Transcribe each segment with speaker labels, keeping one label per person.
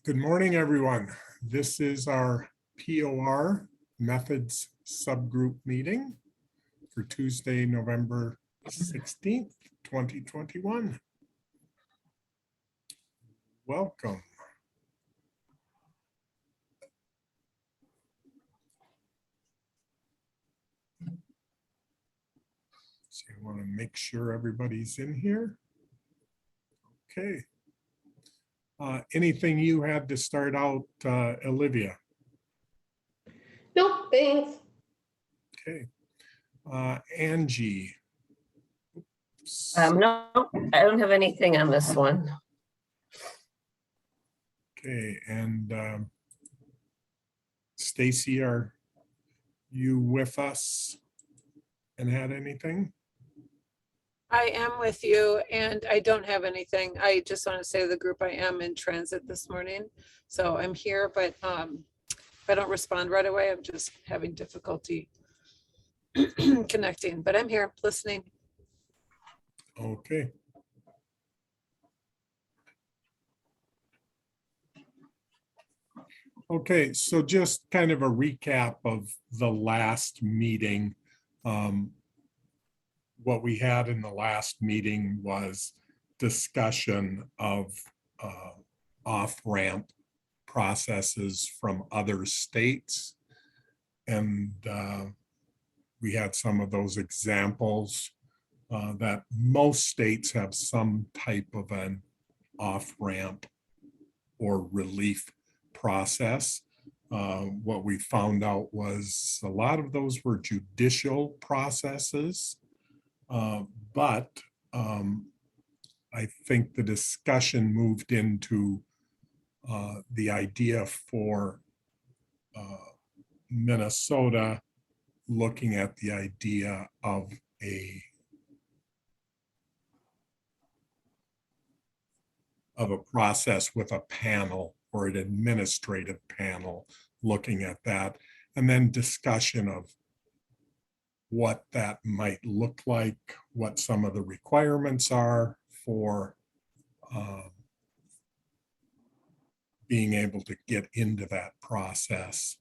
Speaker 1: Good morning, everyone. This is our POR Methods Subgroup meeting for Tuesday, November 16th, 2021. Welcome. So I want to make sure everybody's in here. Okay. Anything you had to start out, Olivia?
Speaker 2: Nope, thanks.
Speaker 1: Okay. Angie.
Speaker 2: No, I don't have anything on this one.
Speaker 1: Okay, and Stacy, are you with us and had anything?
Speaker 3: I am with you and I don't have anything. I just want to say to the group I am in transit this morning. So I'm here, but if I don't respond right away, I'm just having difficulty connecting, but I'm here listening.
Speaker 1: Okay. Okay, so just kind of a recap of the last meeting. What we had in the last meeting was discussion of off-ramp processes from other states. And we had some of those examples that most states have some type of an off-ramp or relief process. What we found out was a lot of those were judicial processes, but I think the discussion moved into the idea for Minnesota looking at the idea of a process with a panel or an administrative panel looking at that, and then discussion of what that might look like, what some of the requirements are for being able to get into that process.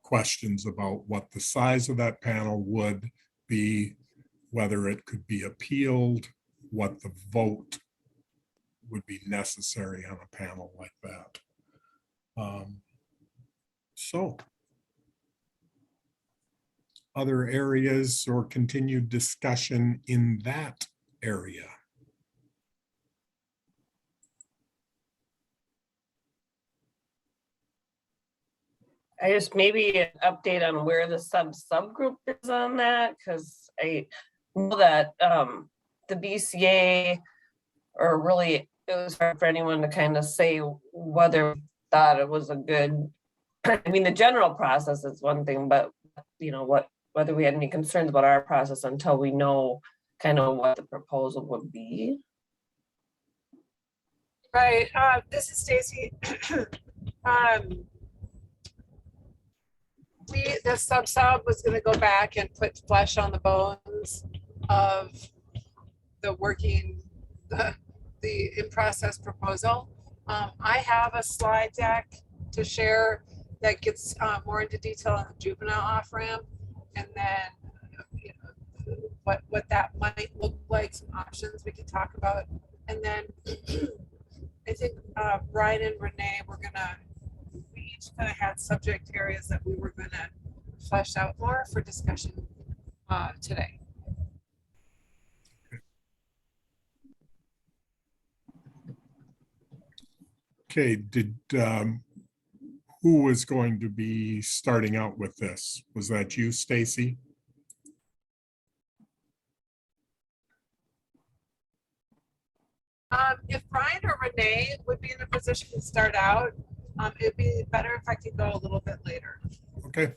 Speaker 1: Questions about what the size of that panel would be, whether it could be appealed, what the vote would be necessary on a panel like that. So other areas or continued discussion in that area?
Speaker 2: I just maybe an update on where the subgroup is on that, because I know that the BCA, or really it was hard for anyone to kind of say whether thought it was a good, I mean, the general process is one thing, but you know, whether we had any concerns about our process until we know kind of what the proposal would be.
Speaker 3: Right, this is Stacy. The sub was going to go back and put flesh on the bones of the working, the in-process proposal. I have a slide deck to share that gets more into detail on the juvenile off-ramp, and then you know, what that might look like, some options we can talk about. And then I think Brian and Renee we each kind of had subject areas that we were gonna flesh out more for discussion today.
Speaker 1: Okay, who was going to be starting out with this? Was that you, Stacy?
Speaker 3: If Brian or Renee would be in a position to start out, it'd be better if I could go a little bit later.
Speaker 1: Okay.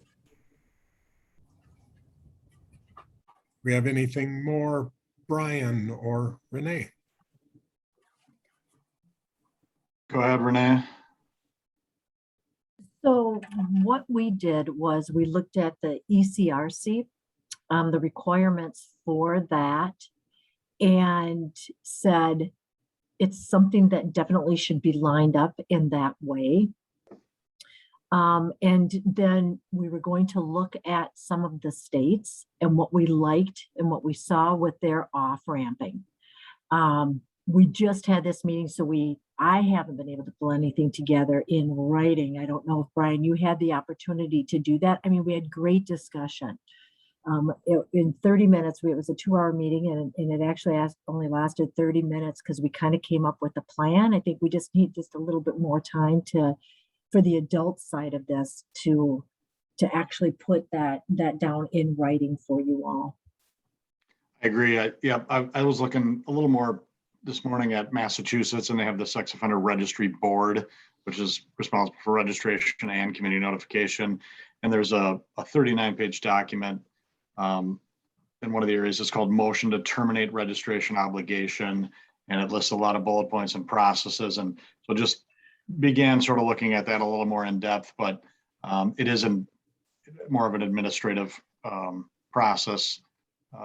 Speaker 1: We have anything more, Brian or Renee?
Speaker 4: Go ahead, Renee.
Speaker 5: So what we did was we looked at the ECRC, the requirements for that, and said, it's something that definitely should be lined up in that way. And then we were going to look at some of the states and what we liked and what we saw with their off-ramping. We just had this meeting, so I haven't been able to pull anything together in writing. I don't know if, Brian, you had the opportunity to do that. I mean, we had great discussion. In 30 minutes, it was a 2-hour meeting, and it actually only lasted 30 minutes because we kind of came up with a plan. I think we just need just a little bit more time for the adult side of this to actually put that down in writing for you all.
Speaker 4: I agree. I was looking a little more this morning at Massachusetts, and they have the Sex Offender Registry Board, which is responsible for registration and community notification. And there's a 39-page document. In one of the areas, it's called Motion to Terminate Registration Obligation. And it lists a lot of bullet points and processes. And so just began sort of looking at that a little more in depth, but it isn't more of an administrative process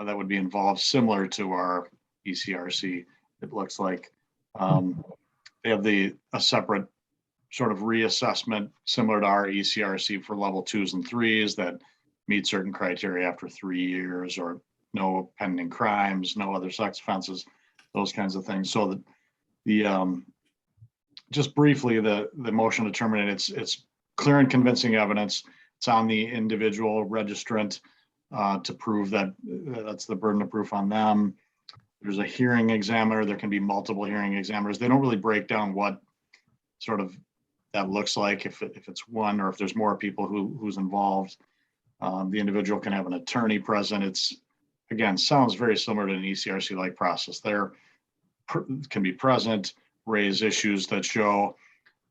Speaker 4: that would be involved, similar to our ECRC. It looks like they have a separate sort of reassessment similar to our ECRC for level 2s and 3s that meet certain criteria after 3 years, or no pending crimes, no other sex offenses, those kinds of things. So the just briefly, the motion to terminate, it's clear and convincing evidence. It's on the individual registrant to prove that that's the burden of proof on them. There's a hearing examiner. There can be multiple hearing examiners. They don't really break down what sort of that looks like, if it's one or if there's more people who's involved. The individual can have an attorney present. It's, again, sounds very similar to an ECRC-like process. There can be present, raise issues that show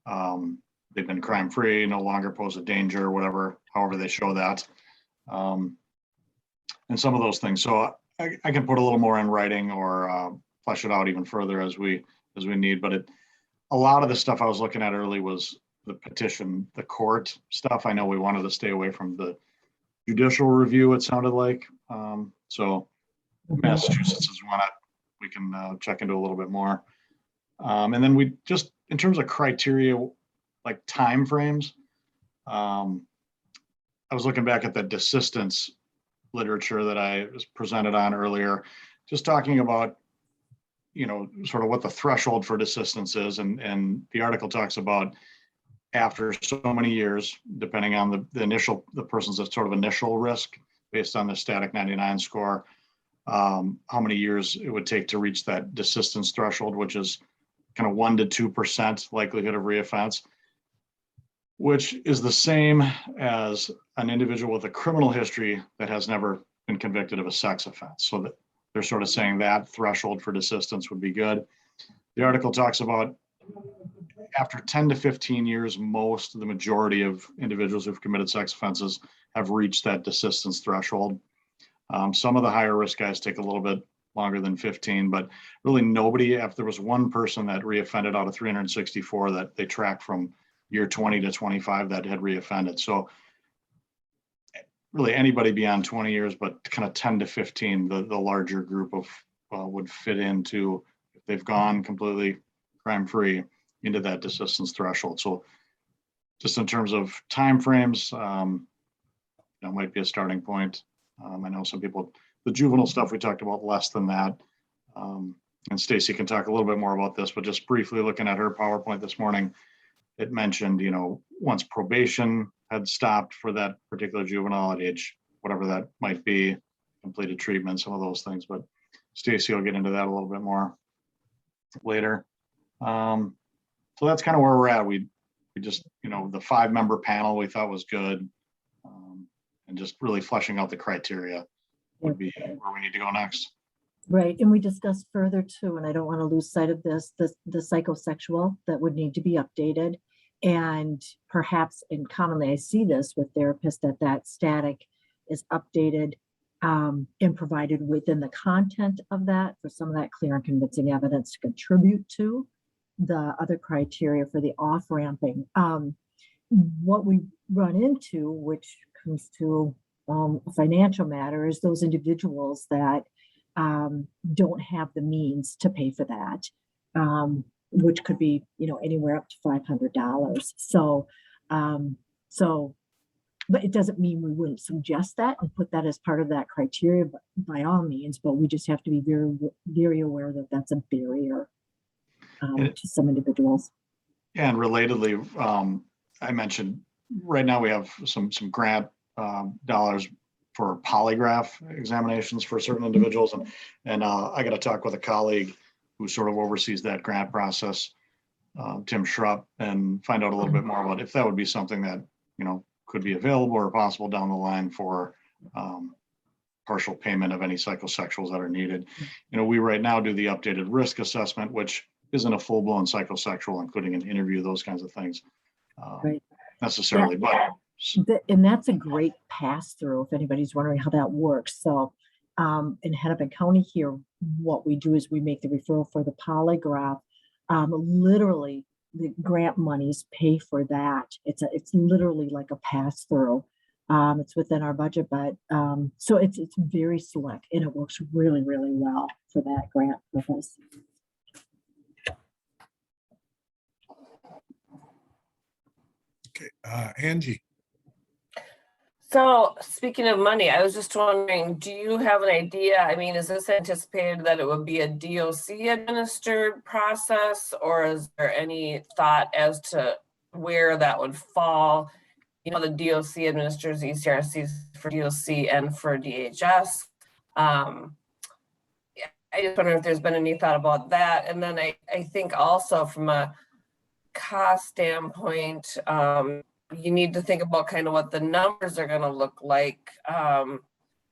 Speaker 4: they've been crime-free, no longer pose a danger, whatever, however they show that. And some of those things. So I can put a little more in writing or flesh it out even further as we need. But a lot of the stuff I was looking at early was the petition, the court stuff. I know we wanted to stay away from the judicial review, it sounded like. So Massachusetts is one we can check into a little bit more. And then we just, in terms of criteria, like time frames, I was looking back at the desistance literature that I was presented on earlier, just talking about, sort of what the threshold for desistance is. And the article talks about after so many years, depending on the person's sort of initial risk based on the static 99 score, how many years it would take to reach that desistance threshold, which is kind of 1 to 2% likelihood of reoffense, which is the same as an individual with a criminal history that has never been convicted of a sex offense. So that they're sort of saying that threshold for desistance would be good. The article talks about after 10 to 15 years, the majority of individuals who've committed sex offenses have reached that desistance threshold. Some of the higher risk guys take a little bit longer than 15, but really nobody, if there was one person that reoffended out of 364 that they tracked from year 20 to 25 that had reoffended. So really anybody beyond 20 years, but kind of 10 to 15, the larger group of would fit into, if they've gone completely crime-free, into that desistance threshold. So just in terms of timeframes, that might be a starting point. I know some people, the juvenile stuff we talked about less than that. And Stacy can talk a little bit more about this, but just briefly looking at her PowerPoint this morning, it mentioned, once probation had stopped for that particular juvenile at age, whatever that might be, completed treatment, some of those things, but Stacy will get into that a little bit more later. So that's kind of where we're at. We just, the 5-member panel we thought was good. And just really fleshing out the criteria would be where we need to go next.
Speaker 5: Right, and we discussed further too, and I don't want to lose sight of this, the psychosexual that would need to be updated. And perhaps, and commonly I see this with therapists, that static is updated and provided within the content of that for some of that clear and convincing evidence to contribute to the other criteria for the off-ramping. What we run into, which comes to a financial matter, is those individuals that don't have the means to pay for that. which could be, anywhere up to $500. So, but it doesn't mean we wouldn't suggest that and put that as part of that criteria, but by all means, but we just have to be very, very aware that that's a barrier to some individuals.
Speaker 4: And relatedly, I mentioned right now we have some grant dollars for polygraph examinations for certain individuals, and I got to talk with a colleague who sort of oversees that grant process, Tim Schrupp, and find out a little bit more about if that would be something that could be available or possible down the line for partial payment of any psychosexuals that are needed. We right now do the updated risk assessment, which isn't a full-blown psychosexual, including an interview, those kinds of things
Speaker 5: Right.
Speaker 4: necessarily. But
Speaker 5: And that's a great pass-through if anybody's wondering how that works. So in Hennepin County here, what we do is we make the referral for the polygraph. Literally, the grant monies pay for that. It's literally like a pass-through. It's within our budget, but so it's very slick and it works really, really well for that grant purpose.
Speaker 1: Okay, Angie.
Speaker 2: So speaking of money, I was just wondering, do you have an idea? I mean, is this anticipated that it would be a DOC administered process, or is there any thought as to where that would fall? The DOC administers ECRCs for DOC and for DHS. I just wonder if there's been any thought about that. And then I think also from a cost standpoint, you need to think about kind of what the numbers are going to look like,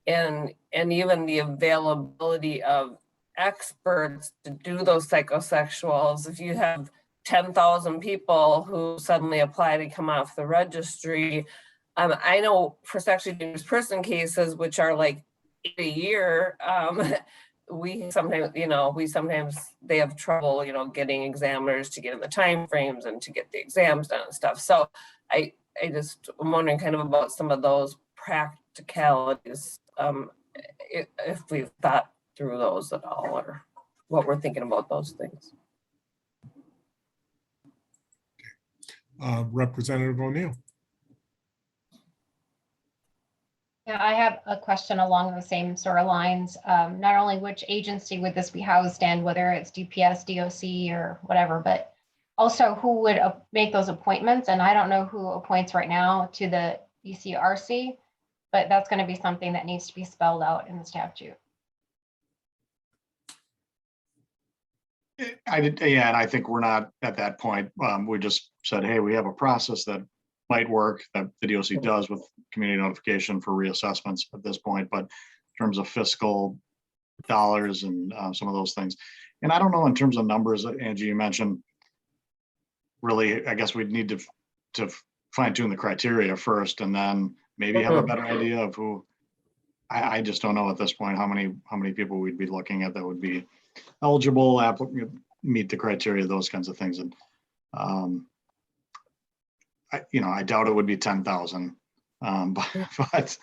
Speaker 2: and even the availability of experts to do those psychosexuals. If you have 10,000 people who suddenly apply to come off the registry, I know for sexually dangerous person cases, which are like a year, we sometimes they have trouble, getting examiners to get in the time frames and to get the exams done and stuff. So I'm wondering kind of about some of those practicalities, if we've thought through those at all, or what we're thinking about those things.
Speaker 1: Representative O'Neill.
Speaker 6: Yeah, I have a question along the same sort of lines. Not only which agency would this be housed in, whether it's DPS, DOC, or whatever, but also who would make those appointments. And I don't know who appoints right now to the ECRC, but that's going to be something that needs to be spelled out in the statute.
Speaker 4: and I think we're not at that point. We just said, hey, we have a process that might work, that the DOC does with community notification for reassessments at this point, but in terms of fiscal dollars and some of those things. And I don't know in terms of numbers, Angie, you mentioned, really, I guess we'd need to fine tune the criteria first, and then maybe have a better idea of who. I just don't know at this point how many people we'd be looking at that would be eligible, meet the criteria, those kinds of things. And I doubt it would be 10,000. But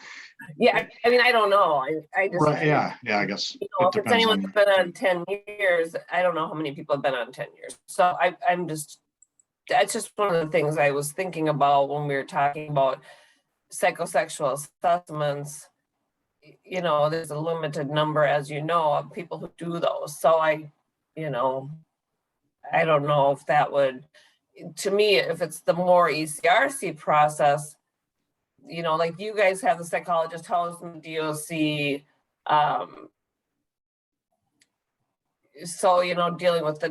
Speaker 2: yeah, I mean, I don't know. I just
Speaker 4: right, yeah, I guess
Speaker 2: if it's anyone that's been on 10 years, I don't know how many people have been on 10 years. So that's just one of the things I was thinking about when we were talking about psychosexual assessments. There's a limited number, as you know, of people who do those. So I don't know if that would, to me, if it's the more ECRC process, like you guys have the psychologist housed in the DOC. So, dealing with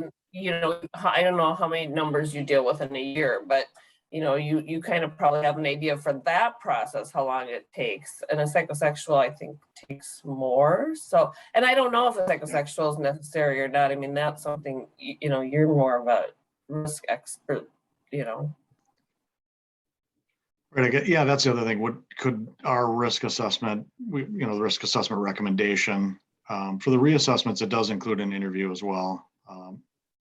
Speaker 2: I don't know how many numbers you deal with in a year, but you kind of probably have an idea for that process, how long it takes. And a psychosexual, I think, takes more. So, and I don't know if a psychosexual is necessary or not. I mean, that's something, you're more of a risk expert,
Speaker 4: Right. Yeah, that's the other thing. What could our risk assessment, the risk assessment recommendation for the reassessments, it does include an interview as well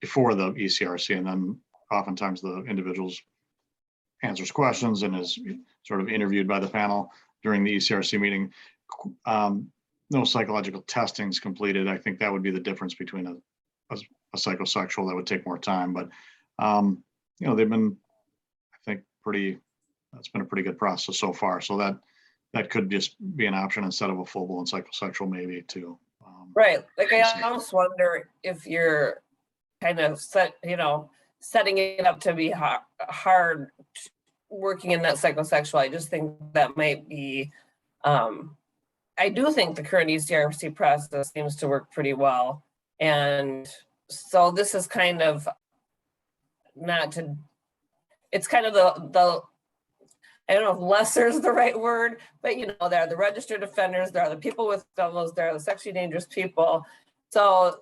Speaker 4: before the ECRC, and then oftentimes the individuals answers questions and is sort of interviewed by the panel during the ECRC meeting. No psychological testing is completed. I think that would be the difference between a a psychosexual, that would take more time, but they've been, I think, that's been a pretty good process so far. So that could just be an option instead of a full-blown psychosexual, maybe too.
Speaker 2: Right. Like I almost wonder if you're kind of setting it up to be hard working in that psychosexual. I just think that might be, I do think the current ECRC process seems to work pretty well. And so this is kind of it's kind of the I don't know if lesser is the right word, but there are the registered offenders, there are the people with fellows, there are the sexually dangerous people. So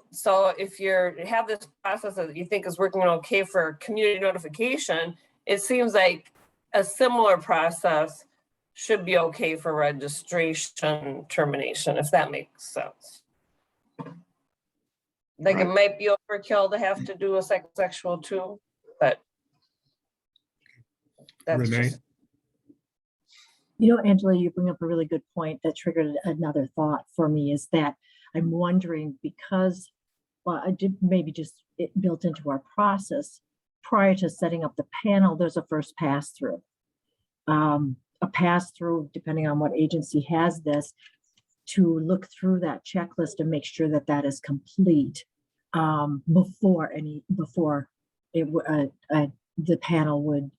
Speaker 2: if you have this process that you think is working okay for community notification, it seems like a similar process should be okay for registration termination, if that makes sense. Like
Speaker 4: Right.
Speaker 2: It might be overkill to have to do a psychosexual too, but that's
Speaker 1: Renee?
Speaker 2: just.
Speaker 5: Angela, you bring up a really good point that triggered another thought for me, is that I'm wondering, because, well, I did maybe just it built into our process prior to setting up the panel, there's a first pass through. A pass through, depending on what agency has this, to look through that checklist and make sure that that is complete before the panel would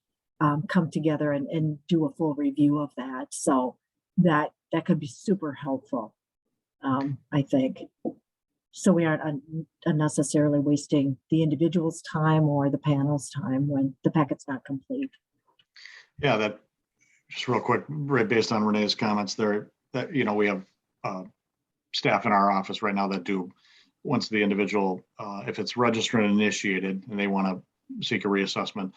Speaker 5: come together and do a full review of that. So that could be super helpful, I think. So we aren't unnecessarily wasting the individual's time or the panel's time when the packet's not complete.
Speaker 4: Yeah, that just real quick, right, based on Renee's comments there, that, we have staff in our office right now that do, once the individual, if it's registered and initiated and they want to seek a reassessment,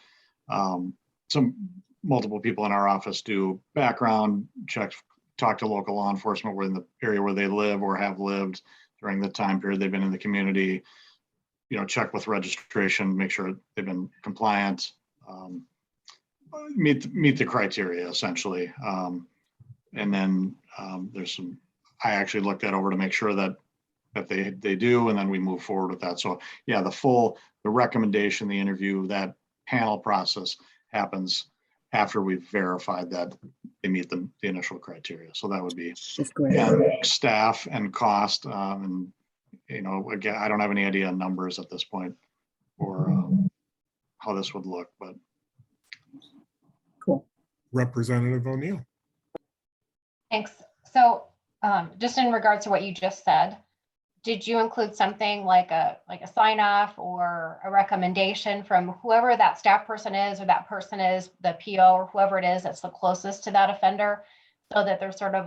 Speaker 4: multiple people in our office do background checks, talk to local law enforcement in the area where they live or have lived during the time period they've been in the community, check with registration, make sure they've been compliant, meet the criteria essentially. And then I actually looked that over to make sure that they do, and then we move forward with that. So yeah, the recommendation, the interview, that panel process happens after we've verified that they meet the initial criteria. So that would be staff and cost. And again, I don't have any idea on numbers at this point or how this would look, but.
Speaker 5: Cool.
Speaker 1: Representative O'Neill.
Speaker 6: Thanks. So just in regards to what you just said, did you include something like a sign off or a recommendation from whoever that staff person is, or that person is the PO or whoever it is that's the closest to that offender, so that there's sort of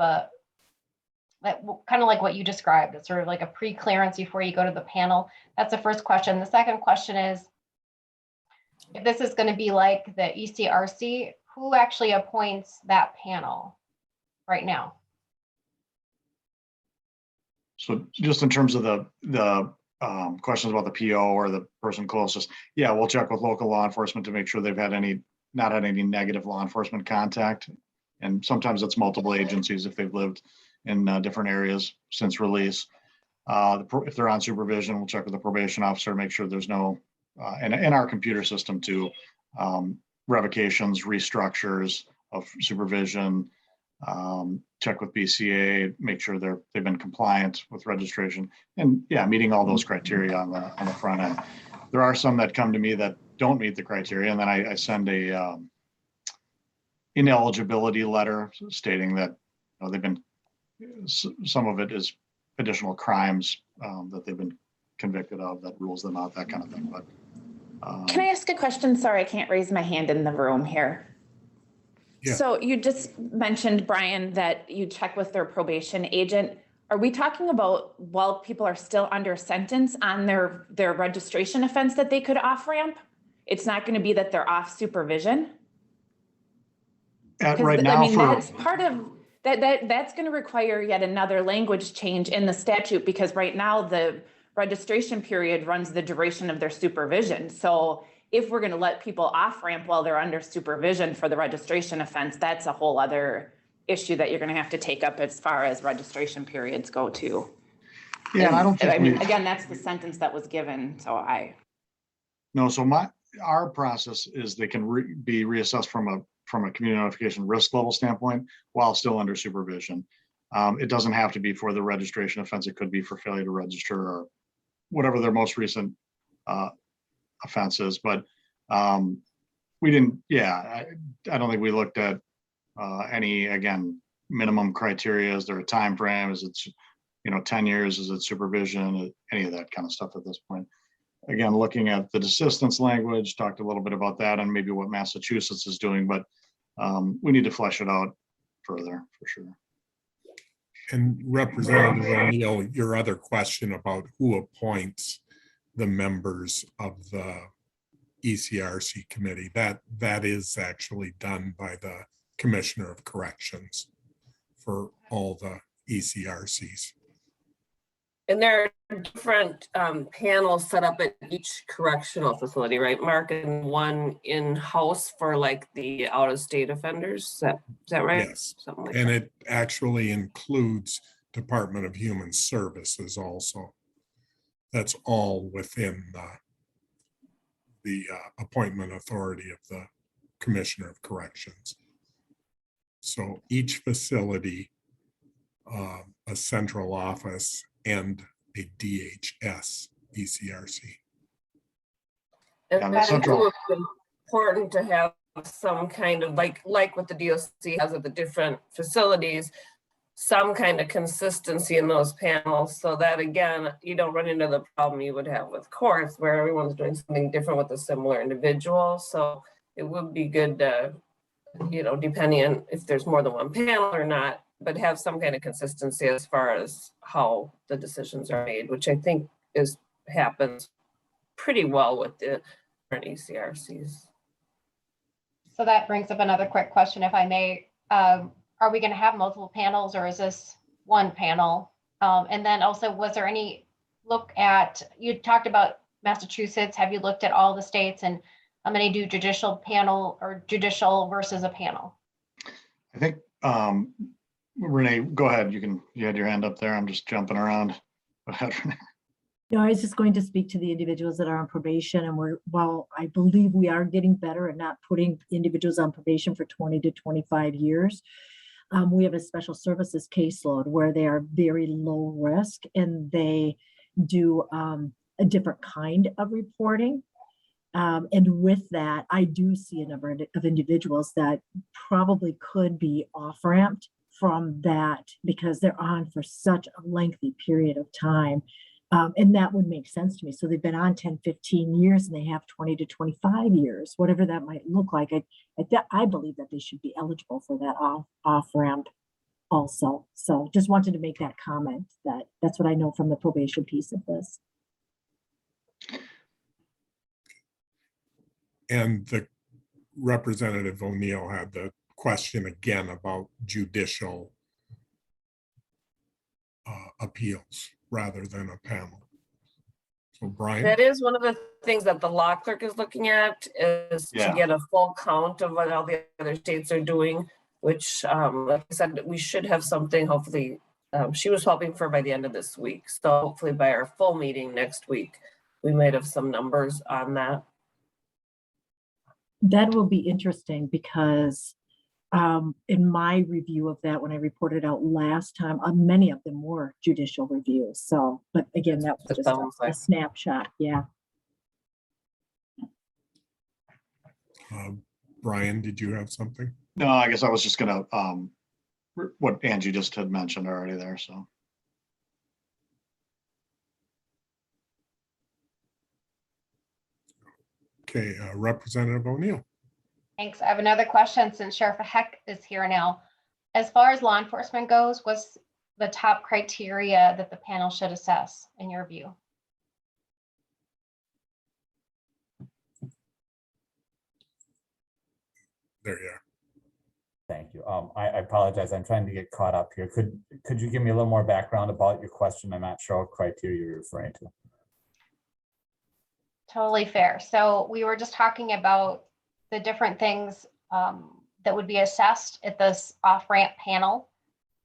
Speaker 6: kind of like what you described, it's sort of like a pre-clearance before you go to the panel? That's the first question. The second question is, if this is going to be like the ECRC, who actually appoints that panel right now?
Speaker 4: So just in terms of the questions about the PO or the person closest, yeah, we'll check with local law enforcement to make sure they've not had any negative law enforcement contact. And sometimes it's multiple agencies if they've lived in different areas since release. If they're on supervision, we'll check with the probation officer to make sure there's no, and in our computer system too, revocations, restructures of supervision, check with BCA, make sure they've been compliant with registration, and yeah, meeting all those criteria on the front end. There are some that come to me that don't meet the criteria, and then I send a ineligibility letter stating that they've been, some of it is additional crimes that they've been convicted of that rules them out, that kind of thing. But
Speaker 7: can I ask a question? Sorry, I can't raise my hand in the room here.
Speaker 1: Yeah.
Speaker 7: So you just mentioned, Brian, that you check with their probation agent. Are we talking about while people are still under sentence on their registration offense that they could off ramp? It's not going to be that they're off supervision?
Speaker 4: right now,
Speaker 7: that's part of that's going to require yet another language change in the statute, because right now the registration period runs the duration of their supervision. So if we're going to let people off ramp while they're under supervision for the registration offense, that's a whole other issue that you're going to have to take up as far as registration periods go too.
Speaker 4: Yeah, and I don't think
Speaker 7: I mean,
Speaker 4: we,
Speaker 7: again, that's the sentence that was given, so
Speaker 4: no, so our process is they can be reassessed from a community notification risk level standpoint while still under supervision. It doesn't have to be for the registration offense. It could be for failure to register or whatever their most recent offense is. But we didn't, yeah, I don't think we looked at any, again, minimum criteria. Is there a time frame? Is it, 10 years? Is it supervision? Any of that kind of stuff at this point. Again, looking at the desistance language, talked a little bit about that and maybe what Massachusetts is doing, but we need to flesh it out further for sure.
Speaker 1: And Representative O'Neill, your other question about who appoints the members of the ECRC committee, that is actually done by the Commissioner of Corrections for all the ECRCs.
Speaker 2: And there are different panels set up at each correctional facility, right, Mark? And one in-house for like the out-of-state offenders. Is that right?
Speaker 1: Yes,
Speaker 2: Something like
Speaker 1: and
Speaker 2: that.
Speaker 1: it actually includes Department of Human Services also. That's all within the appointment authority of the Commissioner of Corrections. So each facility, a central office and a DHS ECRC.
Speaker 2: And
Speaker 4: Yeah, the
Speaker 2: I think
Speaker 4: central-
Speaker 2: it's important to have some kind of like what the DOC has at the different facilities, some kind of consistency in those panels so that, again, you don't run into the problem you would have with courts where everyone's doing something different with a similar individual. So it would be good to, depending on if there's more than one panel or not, but have some kind of consistency as far as how the decisions are made, which I think happens pretty well with the current ECRCs.
Speaker 6: So that brings up another quick question, if I may. Are we going to have multiple panels or is this one panel? And then also, was there any look at, you talked about Massachusetts, have you looked at all the states and how many do judicial panel or judicial versus a panel?
Speaker 4: I think, Renee, go ahead. You had your hand up there. I'm just jumping around. Go ahead, Renee.
Speaker 5: No, I was just going to speak to the individuals that are on probation, and while I believe we are getting better at not putting individuals on probation for 20 to 25 years, we have a special services caseload where they are very low risk and they do a different kind of reporting. And with that, I do see a number of individuals that probably could be off-ramped from that because they're on for such a lengthy period of time. And that would make sense to me. So they've been on 10, 15 years and they have 20 to 25 years, whatever that might look like. I believe that they should be eligible for that off-ramp also. So just wanted to make that comment that's what I know from the probation piece of this.
Speaker 1: And the Representative O'Neill had the question again about judicial appeals rather than a panel. So Brian?
Speaker 2: That is one of the things that the law clerk is looking at is to get a full count of what all the other states are doing, which, like I said, we should have something hopefully. She was hoping for by the end of this week. So hopefully by our full meeting next week, we might have some numbers on that.
Speaker 5: That will be interesting because in my review of that, when I reported out last time, many of them were judicial reviews. So, but again, that was just a snapshot. Yeah.
Speaker 1: Brian, did you have something?
Speaker 4: No, I guess I was just gonna, what Angie just had mentioned already there, so.
Speaker 1: Okay, Representative O'Neill.
Speaker 6: Thanks. I have another question since Sheriff Heck is here now. As far as law enforcement goes, what's the top criteria that the panel should assess in your view?
Speaker 1: There you are.
Speaker 8: Thank you. I apologize. I'm trying to get caught up here. Could you give me a little more background about your question? I'm not sure what criteria you're referring to.
Speaker 6: Totally fair. So we were just talking about the different things that would be assessed at this off-ramp panel.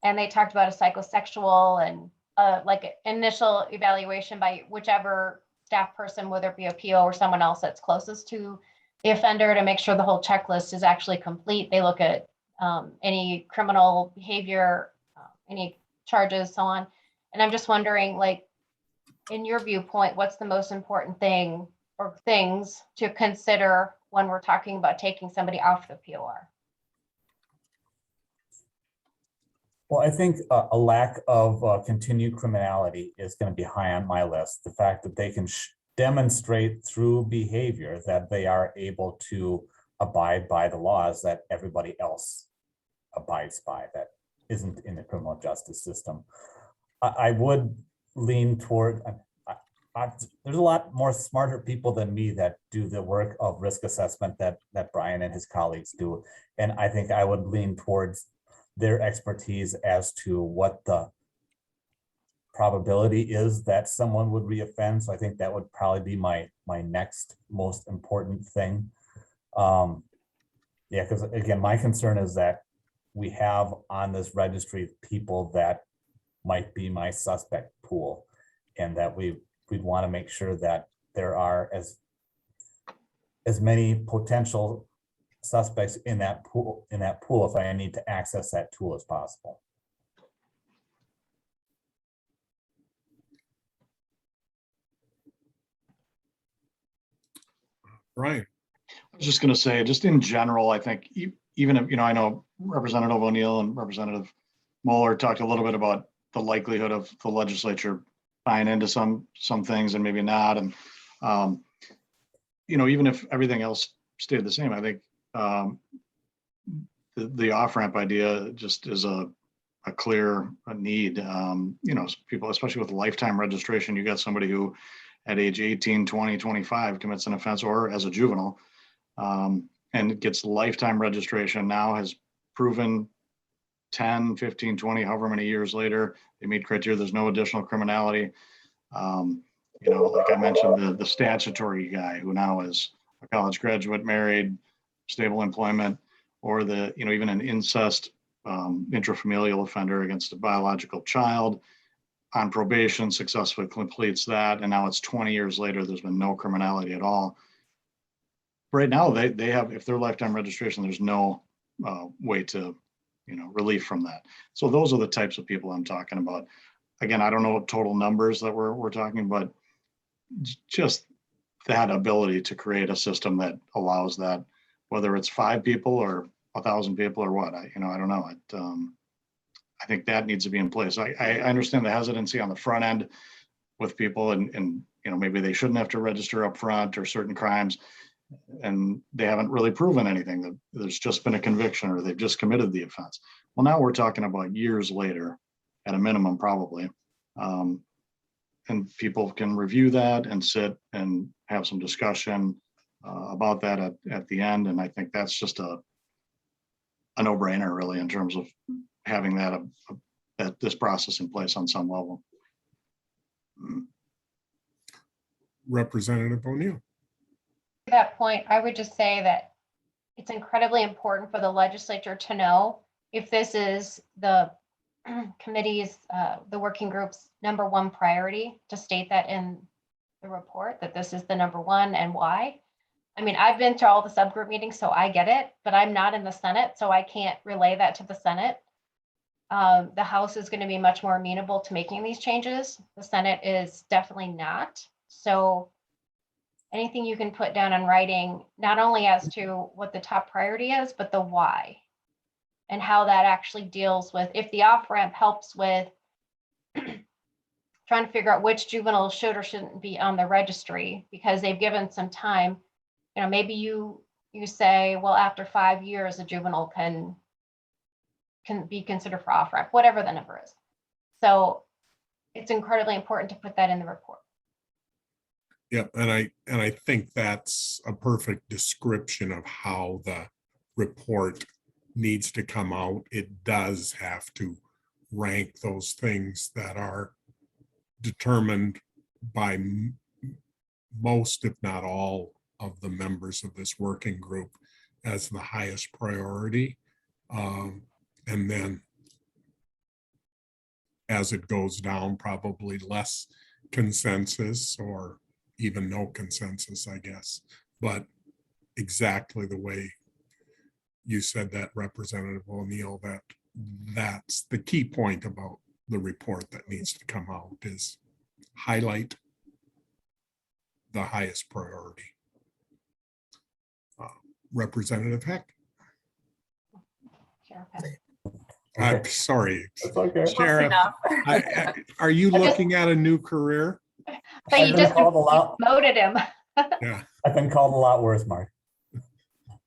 Speaker 6: And they talked about a psychosexual and like initial evaluation by whichever staff person, whether it be a PO or someone else that's closest to the offender, to make sure the whole checklist is actually complete. They look at any criminal behavior, any charges, so on. And I'm just wondering, like, in your viewpoint, what's the most important thing or things to consider when we're talking about taking somebody off the POR?
Speaker 8: Well, I think a lack of continued criminality is going to be high on my list. The fact that they can demonstrate through behavior that they are able to abide by the laws that everybody else abides by, that isn't in the criminal justice system. I would lean toward, there's a lot more smarter people than me that do the work of risk assessment that Brian and his colleagues do. And I think I would lean towards their expertise as to what the probability is that someone would reoffend. So I think that would probably be my next most important thing. Yeah, because again, my concern is that we have on this registry people that might be my suspect pool, and that we'd want to make sure that there are as many potential suspects in that pool if I need to access that tool as possible.
Speaker 1: Brian.
Speaker 4: I was just going to say, just in general, I think even if, I know Representative O'Neill and Representative Moeller talked a little bit about the likelihood of the legislature buying into some things and maybe not. And, even if everything else stayed the same, I think the off-ramp idea just is a clear need. People, especially with lifetime registration, you got somebody who at age 18, 20, 25 commits an offense, or as a juvenile, and gets lifetime registration, now has proven 10, 15, 20, however many years later, they meet criteria, there's no additional criminality. Like I mentioned, the statutory guy who now is a college graduate, married, stable employment, or even an incest intrafamilial offender against a biological child on probation, successfully completes that, and now it's 20 years later, there's been no criminality at all. Right now, they have, if they're lifetime registration, there's no way to, relief from that. So those are the types of people I'm talking about. Again, I don't know total numbers that we're talking, but just that ability to create a system that allows that, whether it's 5 people or 1,000 people or what, I don't know. I think that needs to be in place. I understand the hesitancy on the front end with people, and maybe they shouldn't have to register up front or certain crimes, and they haven't really proven anything, that there's just been a conviction or they've just committed the offense. Well, now we're talking about years later, at a minimum, probably. And people can review that and sit and have some discussion about that at the end. And I think that's just a no-brainer, really, in terms of having that this process in place on some level.
Speaker 1: Representative O'Neill.
Speaker 6: To that point, I would just say that it's incredibly important for the legislature to know if this is the committee's, the working group's #1 priority, to state that in the report, that this is the #1 and why. I mean, I've been to all the subgroup meetings, so I get it, but I'm not in the Senate, so I can't relay that to the Senate. The House is going to be much more amenable to making these changes. The Senate is definitely not. So anything you can put down in writing, not only as to what the top priority is, but the why, and how that actually deals with, if the off-ramp helps with trying to figure out which juveniles should or shouldn't be on the registry because they've given some time. Maybe you say, well, after 5 years, a juvenile can be considered for off-ramp, whatever the number is. So it's incredibly important to put that in the report.
Speaker 1: Yeah, and I think that's a perfect description of how the report needs to come out. It does have to rank those things that are determined by most, if not all, of the members of this working group as the highest priority. And then as it goes down, probably less consensus or even no consensus, I guess. But exactly the way you said that, Representative O'Neill, that's the key point about the report that needs to come out is highlight the highest priority. Representative Heck.
Speaker 6: Sheriff Heck.
Speaker 1: I'm sorry,
Speaker 8: That's okay.
Speaker 1: Sheriff. Are you looking at a new career?
Speaker 6: But you
Speaker 8: I've been
Speaker 6: just
Speaker 8: called a lot.
Speaker 6: promoted him.
Speaker 1: Yeah.
Speaker 8: I've been called a lot worse, Mark.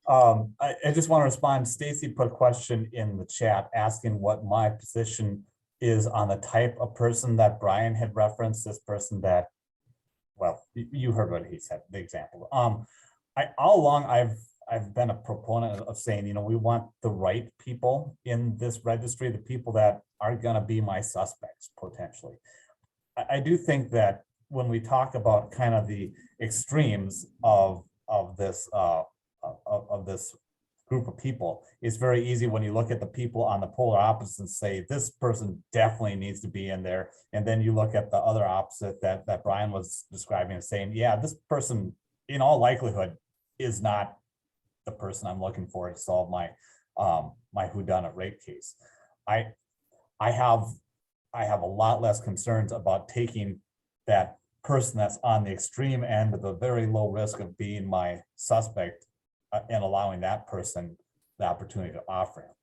Speaker 8: I just want to respond. Stacy put a question in the chat asking what my position is on the type of person that Brian had referenced, this person that, well, you heard what he said, the example. All along I've been a proponent of saying, you know, we want the right people in this registry, the people that are going to be my suspects potentially. I do think that when we talk about kind of the extremes of this group of people, it's very easy when you look at the people on the polar opposites and say this person definitely needs to be in there, and then you look at the other opposite that Brian was describing and saying, yeah, this person in all likelihood is not the person I'm looking for to solve my my whodunit rape case. I have a lot less concerns about taking that person that's on the extreme end of the very low risk of being my suspect and allowing that person the opportunity to offer him.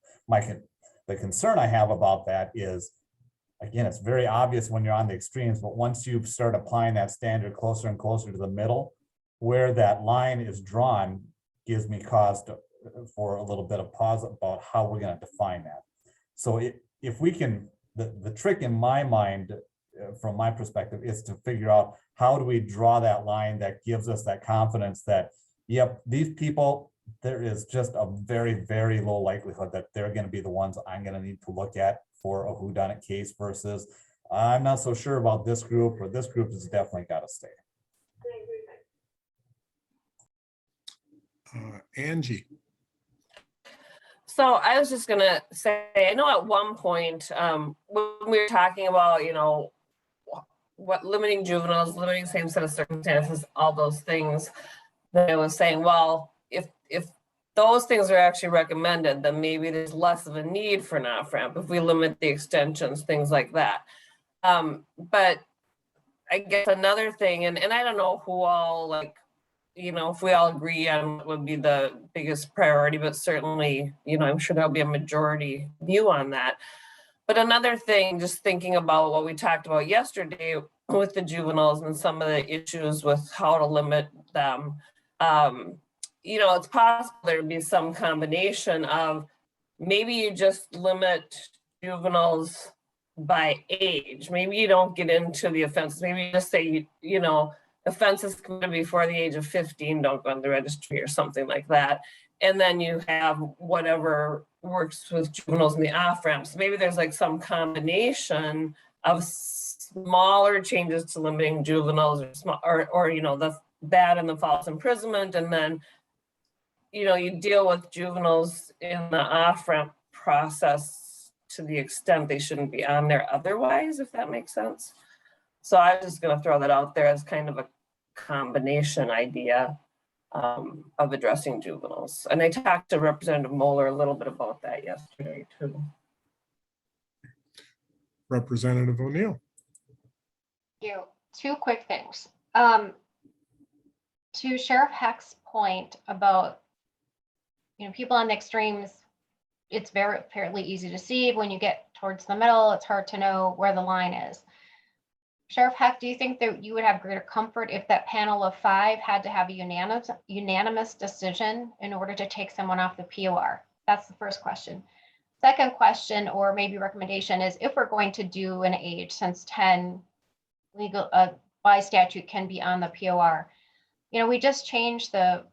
Speaker 8: The concern I have about that is, again, it's very obvious when you're on the extremes, but once you start applying that standard closer and closer to the middle, where that line is drawn gives me cause for a little bit of pause about how we're going to define that. So if we can, the trick in my mind, from my perspective, is to figure out how do we draw that line that gives us that confidence that, yep, these people, there is just a very, very low likelihood that they're going to be the ones I'm going to need to look at for a whodunit case versus I'm not so sure about this group, or this group has definitely got to stay.
Speaker 1: Angie.
Speaker 2: So I was just gonna say, I know at one point, when we were talking about, you know, what limiting juveniles, limiting same set of circumstances, all those things, that I was saying, well, if those things are actually recommended, then maybe there's less of a need for an off-ramp if we limit the extensions, things like that. But I guess another thing, and I don't know who all, like, you know, if we all agree on what would be the biggest priority, but certainly, you know, I'm sure there'll be a majority view on that. But another thing, just thinking about what we talked about yesterday with the juveniles and some of the issues with how to limit them, you know, it's possible there would be some combination of maybe you just limit juveniles by age. Maybe you don't get into the offenses. Maybe you just say, you know, offenses committed before the age of 15 don't go on the registry or something like that. And then you have whatever works with juveniles in the off ramps. Maybe there's like some combination of smaller changes to limiting juveniles or you know, that and the false imprisonment. And then, you know, you deal with juveniles in the off ramp process to the extent they shouldn't be on there otherwise, if that makes sense. So I was just going to throw that out there as kind of a combination idea of addressing juveniles. And I talked to Representative Moeller a little bit about that yesterday too.
Speaker 1: Representative O'Neill.
Speaker 6: You, two quick things. To Sheriff Heck's point about, you know, people on the extremes, it's fairly easy to see. When you get towards the middle, it's hard to know where the line is. Sheriff Heck, do you think that you would have greater comfort if that panel of 5 had to have a unanimous decision in order to take someone off the POR? That's the first question. Second question, or maybe recommendation, is if we're going to do an age, since 10 legal by statute can be on the POR. You know, we just changed the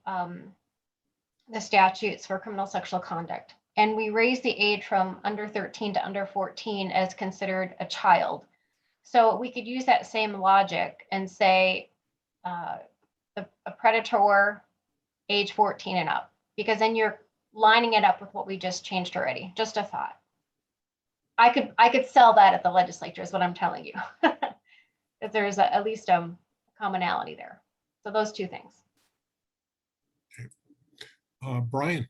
Speaker 6: statutes for criminal sexual conduct, and we raised the age from under 13 to under 14 as considered a child. So we could use that same logic and say a predator age 14 and up, because then you're lining it up with what we just changed already. Just a thought. I could sell that at the legislature is what I'm telling you. If there's at least commonality there. So those two things.
Speaker 1: Brian?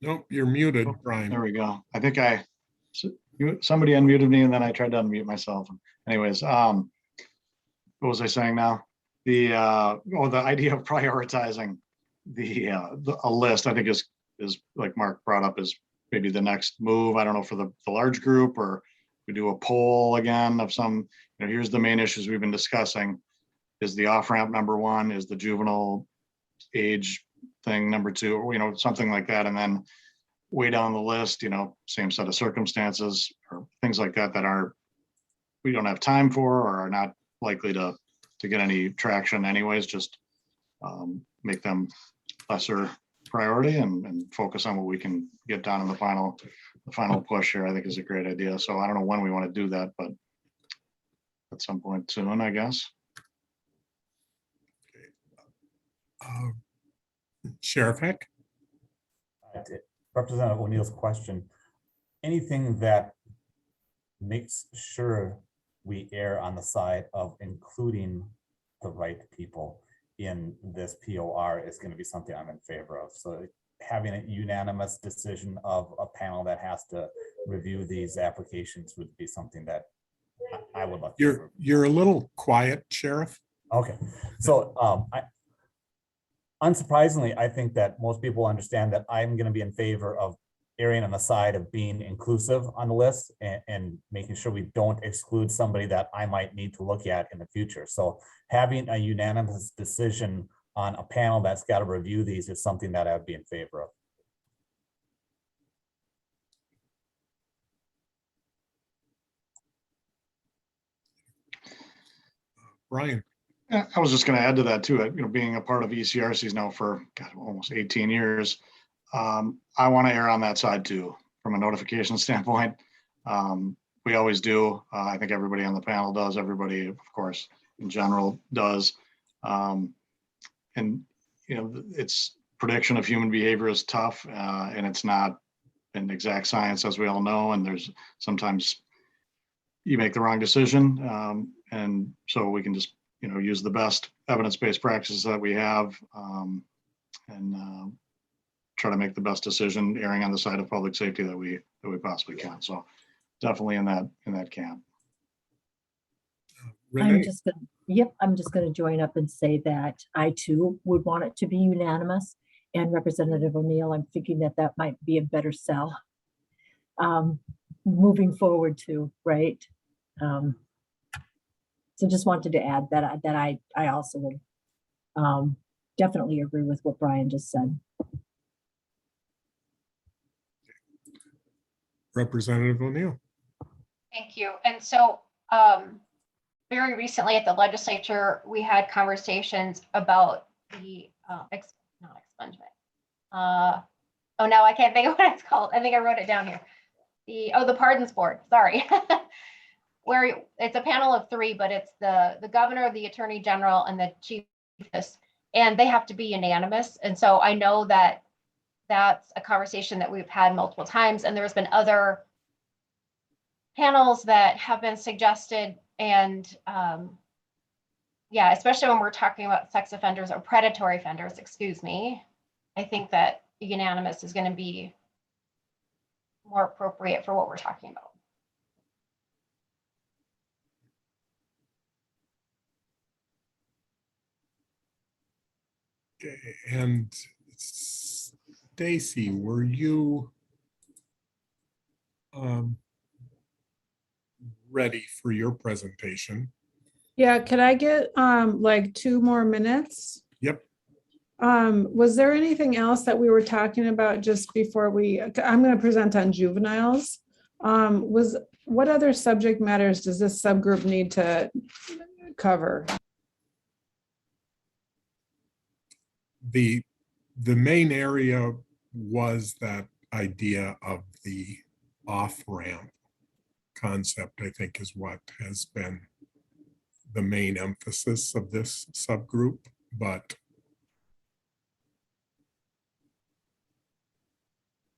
Speaker 1: Nope, you're muted,
Speaker 4: There
Speaker 1: Brian.
Speaker 4: we go. I think somebody unmuted me and then I tried to unmute myself. Anyways, what was I saying now? The idea of prioritizing a list, I think is like Mark brought up, is maybe the next move. I don't know, for the large group, or we do a poll again of some, here's the main issues we've been discussing. Is the off-ramp number one? Is the juvenile age thing number two? Or, something like that. And then way down the list, same set of circumstances or things like that we don't have time for, or are not likely to get any traction anyways. Just make them lesser priority and focus on what we can get done in the final push here. I think is a great idea. So I don't know when we want to do that, but at some point soon, I guess.
Speaker 1: Sheriff Heck?
Speaker 8: Representative O'Neill's question, anything that makes sure we err on the side of including the right people in this POR is going to be something I'm in favor of. So having a unanimous decision of a panel that has to review these applications would be something that I would love.
Speaker 1: You're a little quiet, Sheriff.
Speaker 8: Okay, so unsurprisingly, I think that most people understand that I'm going to be in favor of erring on the side of being inclusive on the list and making sure we don't exclude somebody that I might need to look at in the future. So having a unanimous decision on a panel that's got to review these is something that I would be in favor of.
Speaker 1: Brian?
Speaker 4: Yeah, I was just going to add to that too. Being a part of ECRCs now for almost 18 years, I want to err on that side too, from a notification standpoint. We always do. I think everybody on the panel does. Everybody, of course, in general does. It's prediction of human behavior is tough, and it's not an exact science, as we all know. And there's sometimes you make the wrong decision, and so we can just use the best evidence-based practices that we have, and try to make the best decision, erring on the side of public safety that we possibly can. So definitely in that camp.
Speaker 1: Renee?
Speaker 5: I'm just gonna join up and say that I too would want it to be unanimous. And Representative O'Neill, I'm thinking that might be a better sell moving forward too, right? So just wanted to add that I also would definitely agree with what Brian just said.
Speaker 1: Representative O'Neill?
Speaker 6: Thank you. And so very recently at the legislature, we had conversations about the not expungement. Oh, now I can't think of what it's called. I think I wrote it down here. The pardons board, sorry. Where it's a panel of three, but it's the governor, the attorney general, and the chief justice, and they have to be unanimous. And so I know that that's a conversation that we've had multiple times, and there's been other panels that have been suggested. And yeah, especially when we're talking about sex offenders or predatory offenders, excuse me, I think that unanimous is going to be more appropriate for what we're talking about.
Speaker 1: Okay, and Stacy, were you ready for your presentation?
Speaker 9: Yeah, could I get like 2 more minutes?
Speaker 1: Yep.
Speaker 9: Was there anything else that we were talking about just before I'm going to present on juveniles. What other subject matters does this subgroup need to cover?
Speaker 1: The main area was that idea of the off-ramp concept, I think, is what has been the main emphasis of this subgroup, but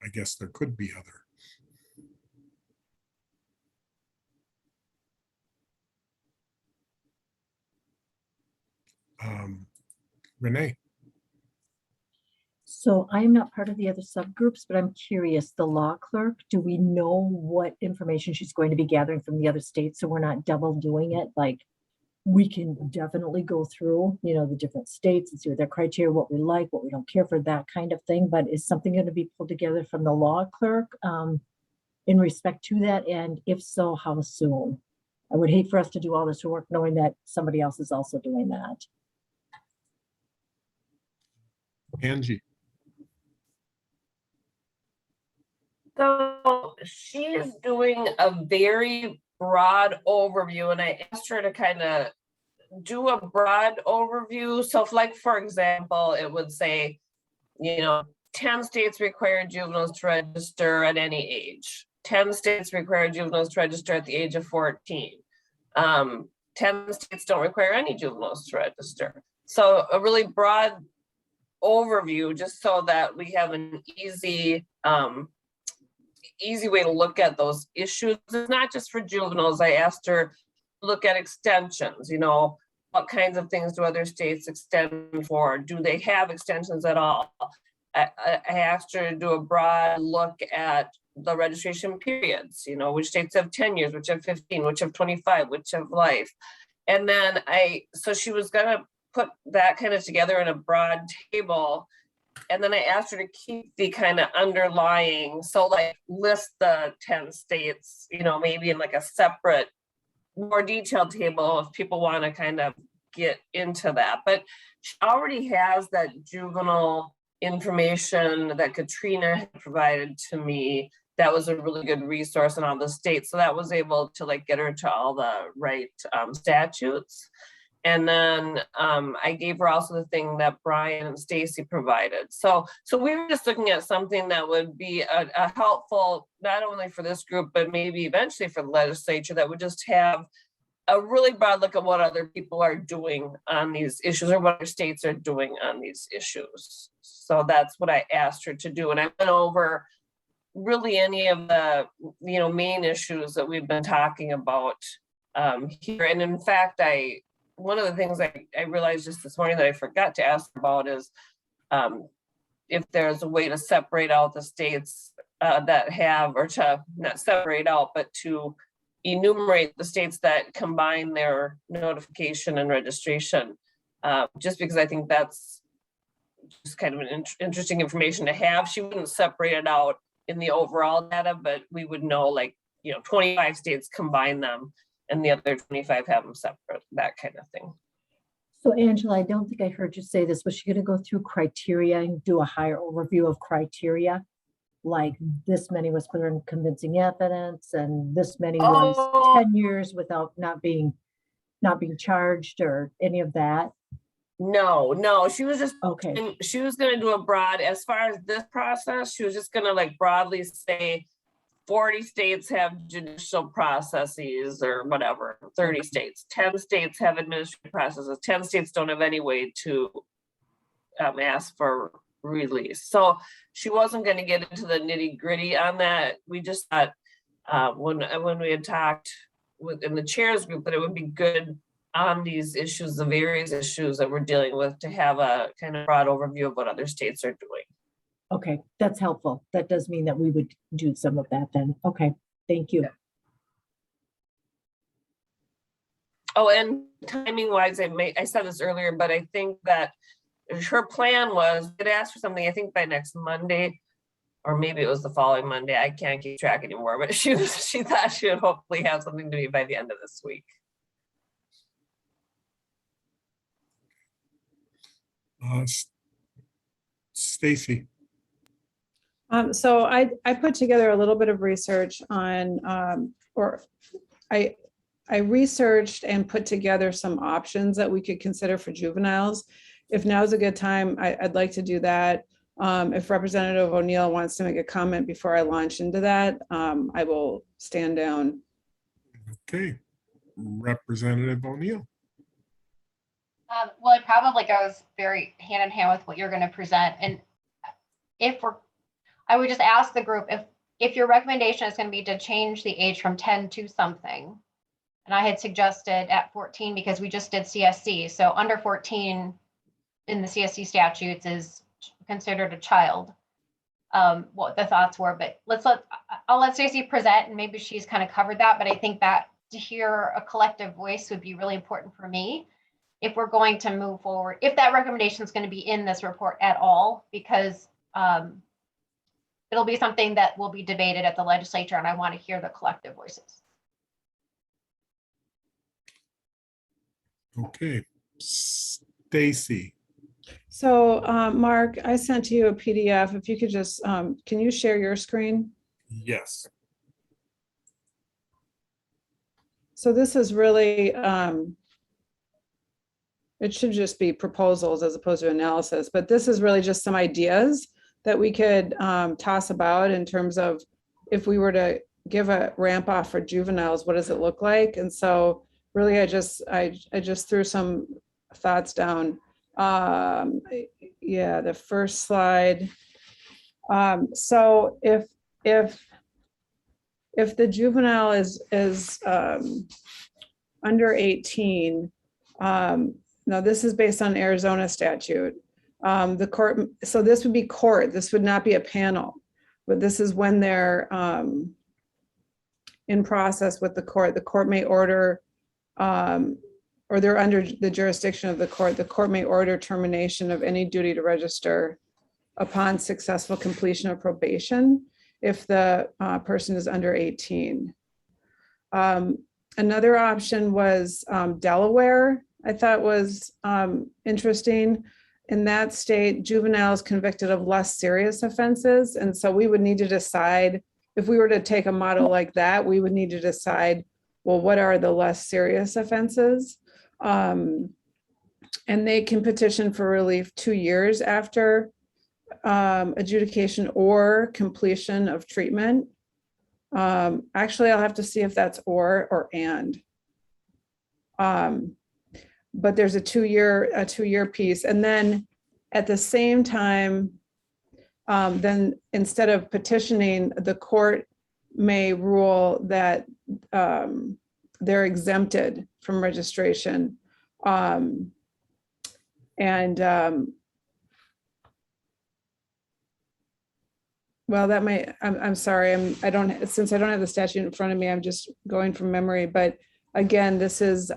Speaker 1: I guess there could be other. Renee?
Speaker 5: So I'm not part of the other subgroups, but I'm curious, the law clerk, do we know what information she's going to be gathering from the other states? So we're not double doing it? Like, we can definitely go through, the different states and see what their criteria, what we like, what we don't care for, that kind of thing. But is something going to be pulled together from the law clerk in respect to that? And if so, how soon? I would hate for us to do all this work knowing that somebody else is also doing that.
Speaker 1: Angie?
Speaker 2: So she's doing a very broad overview, and I asked her to kind of do a broad overview. So if, like, for example, it would say, 10 states require juveniles to register at any age. 10 states require juveniles to register at the age of 14. 10 states don't require any juveniles to register. So a really broad overview, just so that we have an easy way to look at those issues. It's not just for juveniles. I asked her to look at extensions, what kinds of things do other states extend for? Do they have extensions at all? I asked her to do a broad look at the registration periods, which states have 10 years, which have 15, which have 25, which have life. And then so she was gonna put that kind of together in a broad table. And then I asked her to keep the kind of underlying, so like list the 10 states, maybe in like a separate, more detailed table if people want to kind of get into that. But she already has that juvenile information that Katrina had provided to me. That was a really good resource in all the states. So that was able to like get her to all the right statutes. And then I gave her also the thing that Brian and Stacy provided. So we were just looking at something that would be a helpful, not only for this group, but maybe eventually for the legislature, that would just have a really broad look at what other people are doing on these issues, or what other states are doing on these issues. So that's what I asked her to do. And I went over really any of the main issues that we've been talking about here. And in fact, one of the things I realized just this morning that I forgot to ask about is if there's a way to separate out the states that have, or to not separate out, but to enumerate the states that combine their notification and registration, just because I think that's just kind of an interesting information to have. She wouldn't separate it out in the overall data, but we would know 25 states combine them and the other 25 have them separate, that kind of thing.
Speaker 5: So Angela, I don't think I heard you say this. Was she going to go through criteria and do a higher overview of criteria? Like this many was clear and convincing evidence, and this many was 10 years without not being charged, or any of that?
Speaker 2: No, she was just,
Speaker 5: okay.
Speaker 2: She was going to do a broad, as far as this process, she was just going to broadly say 40 states have judicial processes or whatever, 30 states, 10 states have administrative processes, 10 states don't have any way to ask for release. So she wasn't going to get into the nitty gritty on that. We just thought when we had talked in the chairs group that it would be good on these issues, the various issues that we're dealing with, to have a kind of broad overview of what other states are doing.
Speaker 5: Okay, that's helpful. That does mean that we would do some of that then. Okay, thank you.
Speaker 2: Oh, and timing wise, I said this earlier, but I think that her plan was to ask for something, I think by next Monday, or maybe it was the following Monday. I can't keep track anymore, but she thought she would hopefully have something to me by the end of this week.
Speaker 1: Stacy?
Speaker 9: So I put together a little bit of research on, I researched and put together some options that we could consider for juveniles. If now's a good time, I'd like to do that. If Representative O'Neill wants to make a comment before I launch into that, I will stand down.
Speaker 1: Okay, Representative O'Neill.
Speaker 6: Well, it probably goes very hand in hand with what you're going to present. And I would just ask the group if your recommendation is going to be to change the age from 10 to something. And I had suggested at 14 because we just did CSC. So under 14 in the CSC statutes is considered a child. What the thoughts were, but I'll let Stacey present and maybe she's kind of covered that. But I think that to hear a collective voice would be really important for me if we're going to move forward, if that recommendation is going to be in this report at all, because it'll be something that will be debated at the legislature and I want to hear the collective voices.
Speaker 1: Okay, Stacy.
Speaker 9: So, Mark, I sent you a PDF. If you could just, can you share your screen?
Speaker 1: Yes.
Speaker 9: So this is really, it should just be proposals as opposed to analysis, but this is really just some ideas that we could toss about in terms of if we were to give a ramp off for juveniles, what does it look like? And so really, I just threw some thoughts down. Yeah, the first slide. So if the juvenile is under 18, now this is based on Arizona statute. The court, so this would be court. This would not be a panel, but this is when they're in process with the court. The court may order, or they're under the jurisdiction of the court. The court may order termination of any duty to register upon successful completion of probation if the person is under 18. Another option was Delaware, I thought was interesting. In that state, juveniles convicted of less serious offenses. And so we would need to decide, if we were to take a model like that, we would need to decide, well, what are the less serious offenses? And they can petition for relief 2 years after adjudication or completion of treatment. Actually, I'll have to see if that's or and. But there's a two-year piece. And then at the same time, then instead of petitioning, the court may rule that they're exempted from registration. Well, that might, I'm sorry, since I don't have the statute in front of me, I'm just going from memory, but again, this is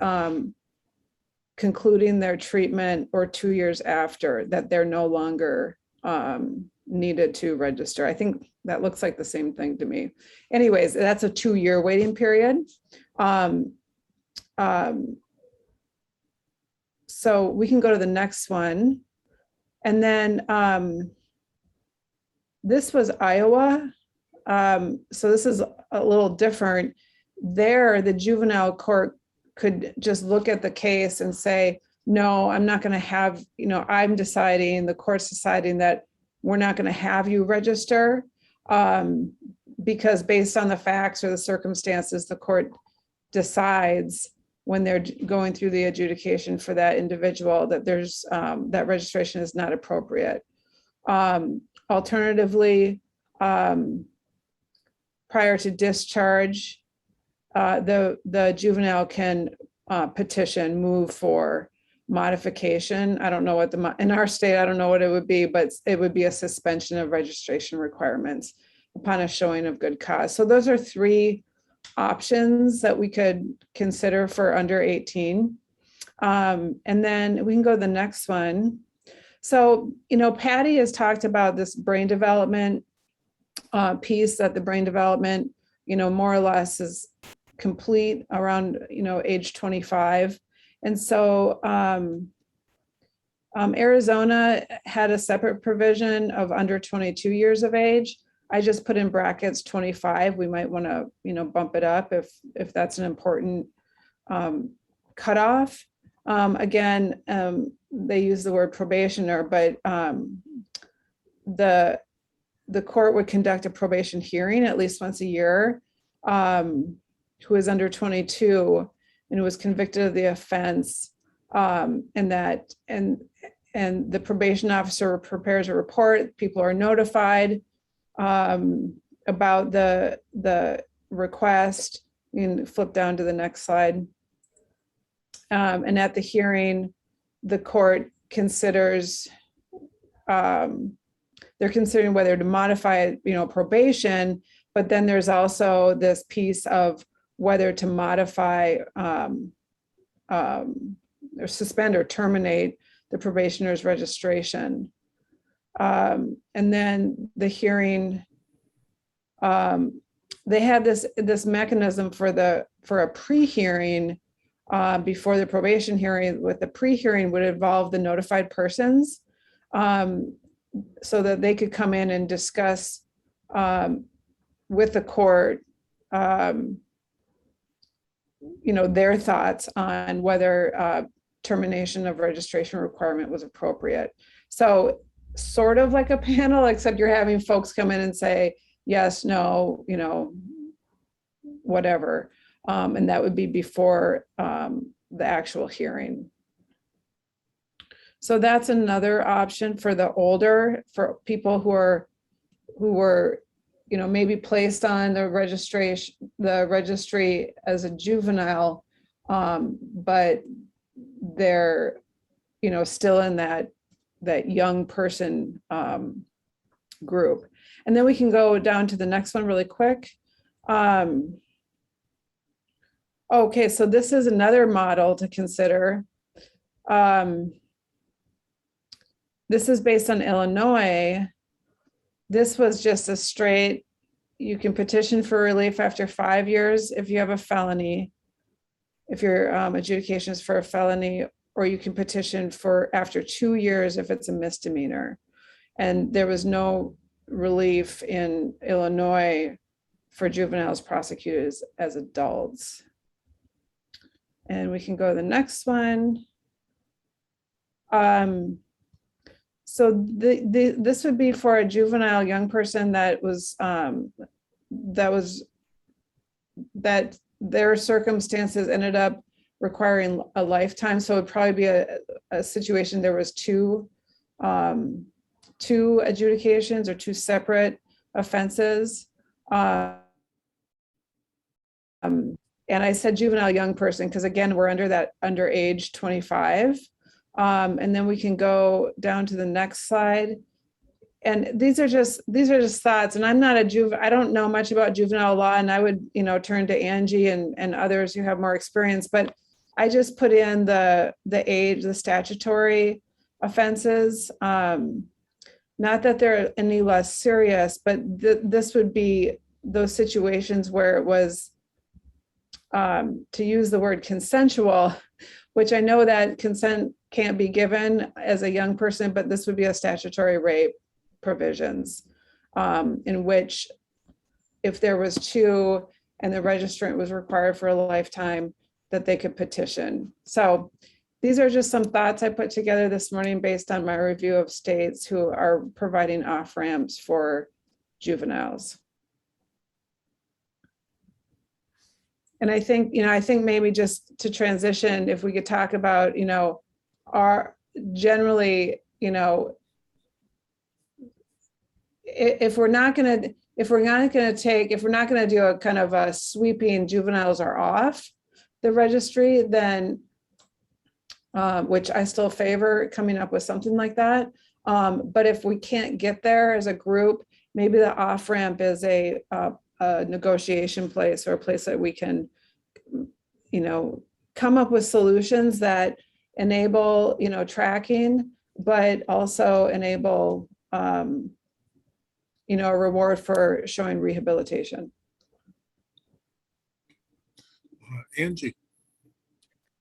Speaker 9: concluding their treatment or 2 years after that they're no longer needed to register. I think that looks like the same thing to me. Anyways, that's a 2-year waiting period. So we can go to the next one. And then this was Iowa. So this is a little different. There, the juvenile court could just look at the case and say, no, I'm not going to have, I'm deciding, the court's deciding that we're not going to have you register because based on the facts or the circumstances, the court decides when they're going through the adjudication for that individual that there's that registration is not appropriate. Alternatively, prior to discharge, the juvenile can petition, move for modification. I don't know what in our state, I don't know what it would be, but it would be a suspension of registration requirements upon a showing of good cause. So those are 3 options that we could consider for under 18. And then we can go to the next one. So, Patty has talked about this brain development piece, that the brain development, more or less is complete around, age 25. And so Arizona had a separate provision of under 22 years of age. I just put in brackets 25. We might want to, bump it up if that's an important cutoff. Again, they use the word probationer, but the court would conduct a probation hearing at least once a year, who is under 22 and who was convicted of the offense, and the probation officer prepares a report. People are notified. about the request. You can flip down to the next slide. And at the hearing, the court considers, they're considering whether to modify, probation, but then there's also this piece of whether to modify or suspend or terminate the probationer's registration. And then the hearing, they had this mechanism for a pre-hearing before the probation hearing. With the pre-hearing would involve the notified persons, so that they could come in and discuss with the court, their thoughts on whether termination of registration requirement was appropriate. So sort of like a panel, except you're having folks come in and say, yes, no, whatever. And that would be before the actual hearing. So that's another option for for people who were, maybe placed on the registry as a juvenile, but they're, still in that young person group. And then we can go down to the next one really quick. Okay, so this is another model to consider. This is based on Illinois. This was just a straight, you can petition for relief after 5 years if you have a felony, if your adjudication is for a felony, or you can petition for after 2 years if it's a misdemeanor. And there was no relief in Illinois for juveniles prosecuted as adults. And we can go to the next one. So this would be for a juvenile young person that their circumstances ended up requiring a lifetime. So it'd probably be a situation, there was two adjudications or two separate offenses. And I said juvenile young person, because again, we're under age 25. And then we can go down to the next slide. And these are just thoughts. And I'm not I don't know much about juvenile law, and I would, turn to Angie and others who have more experience, but I just put in the age, the statutory offenses. Not that they're any less serious, but this would be those situations where it was, to use the word consensual, which I know that consent can't be given as a young person, but this would be a statutory rape provisions, in which if there was two and the registrant was required for a lifetime, that they could petition. So these are just some thoughts I put together this morning based on my review of states who are providing off-ramps for juveniles. And I think maybe just to transition, if we could talk about, our generally, if we're not going to do a kind of a sweeping juveniles are off the registry, then, which I still favor coming up with something like that. But if we can't get there as a group, maybe the off-ramp is a negotiation place, or a place that we can, come up with solutions that enable, tracking, but also enable, a reward for showing rehabilitation.
Speaker 1: Angie.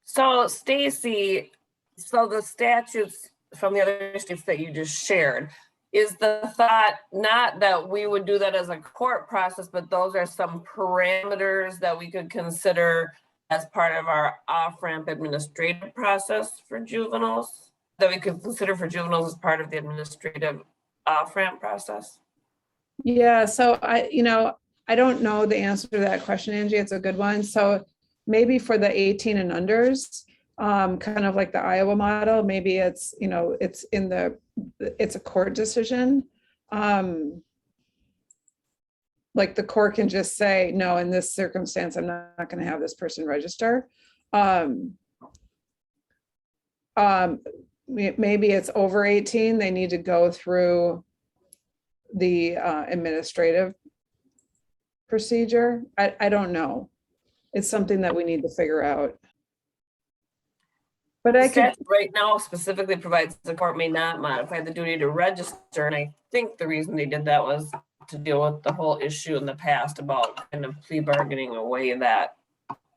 Speaker 2: So Stacy, so the statutes from the other states that you just shared, is the thought not that we would do that as a court process, but those are some parameters that we could consider as part of our off-ramp administrative process for juveniles, that we could consider for juveniles as part of the administrative off-ramp process?
Speaker 9: Yeah, so I don't know the answer to that question, Angie. It's a good one. So maybe for the 18 and unders, kind of like the Iowa model, maybe it's, it's a court decision. like the court can just say, no, in this circumstance, I'm not going to have this person register. Maybe it's over 18, they need to go through the administrative procedure. I don't know. It's something that we need to figure out. But
Speaker 2: The
Speaker 9: I could,
Speaker 2: statute right now specifically provides the court may not modify the duty to register. And I think the reason they did that was to deal with the whole issue in the past about kind of plea bargaining away that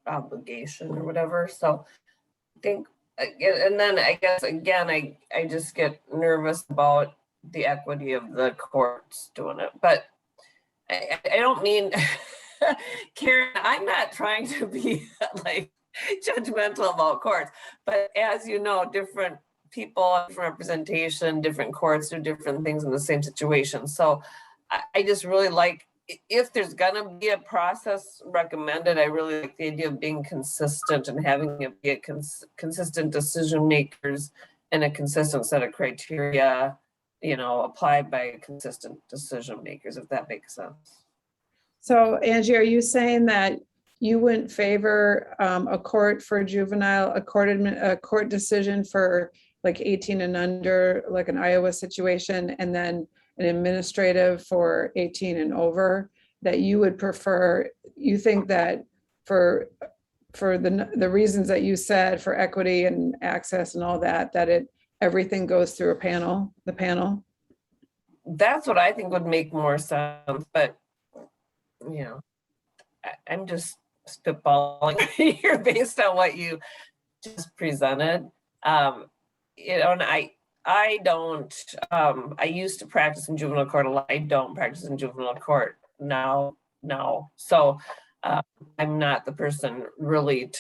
Speaker 2: obligation or whatever. So I think, and then I guess, again, I just get nervous about the equity of the courts doing it. But I don't mean, Karen, I'm not trying to be like judgmental about courts, but as you know, different people, different representation, different courts do different things in the same situation. So I just really like, if there's gonna be a process recommended, I really like the idea of being consistent and having it be a consistent decision makers and a consistent set of criteria, you know, applied by consistent decision makers, if that makes sense.
Speaker 9: so Angie, are you saying that you wouldn't favor a court for juvenile, a court decision for like 18 and under, like an Iowa situation, and then an administrative for 18 and over, that you would prefer, you think that for the reasons that you said, for equity and access and all that, that everything goes through the panel?
Speaker 2: That's what I think would make more sense, but you know, I'm just spitballing here based on what you just presented. You know, and I don't, I used to practice in juvenile court a lot. I don't practice in juvenile court now. So I'm not the person really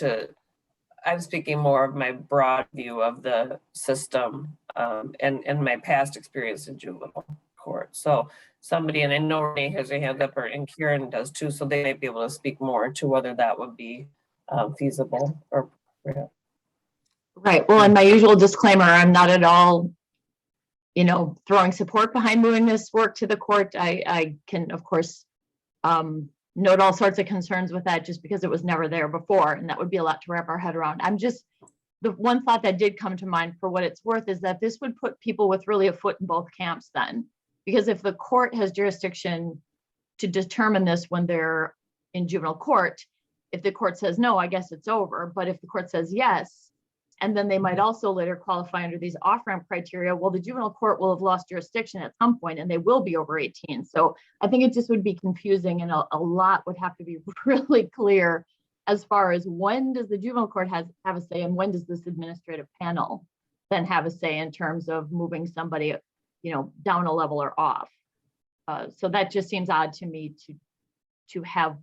Speaker 2: I'm speaking more of my broad view of the system and my past experience in juvenile court. So somebody, and I know Renee has her hand up, and Karen does too, so they might be able to speak more to whether that would be feasible or appropriate.
Speaker 10: Right. Well, and my usual disclaimer, I'm not at all, throwing support behind moving this work to the court. I can, of course, note all sorts of concerns with that just because it was never there before. And that would be a lot to wrap our head around. The one thought that did come to mind for what it's worth is that this would put people with really a foot in both camps then. Because if the court has jurisdiction to determine this when they're in juvenile court, if the court says no, I guess it's over. But if the court says yes, and then they might also later qualify under these off-ramp criteria, well, the juvenile court will have lost jurisdiction at some point and they will be over 18. So I think it just would be confusing, and a lot would have to be really clear as far as when does the juvenile court have a say and when does this administrative panel then have a say in terms of moving somebody, down a level or off. So that just seems odd to me to have.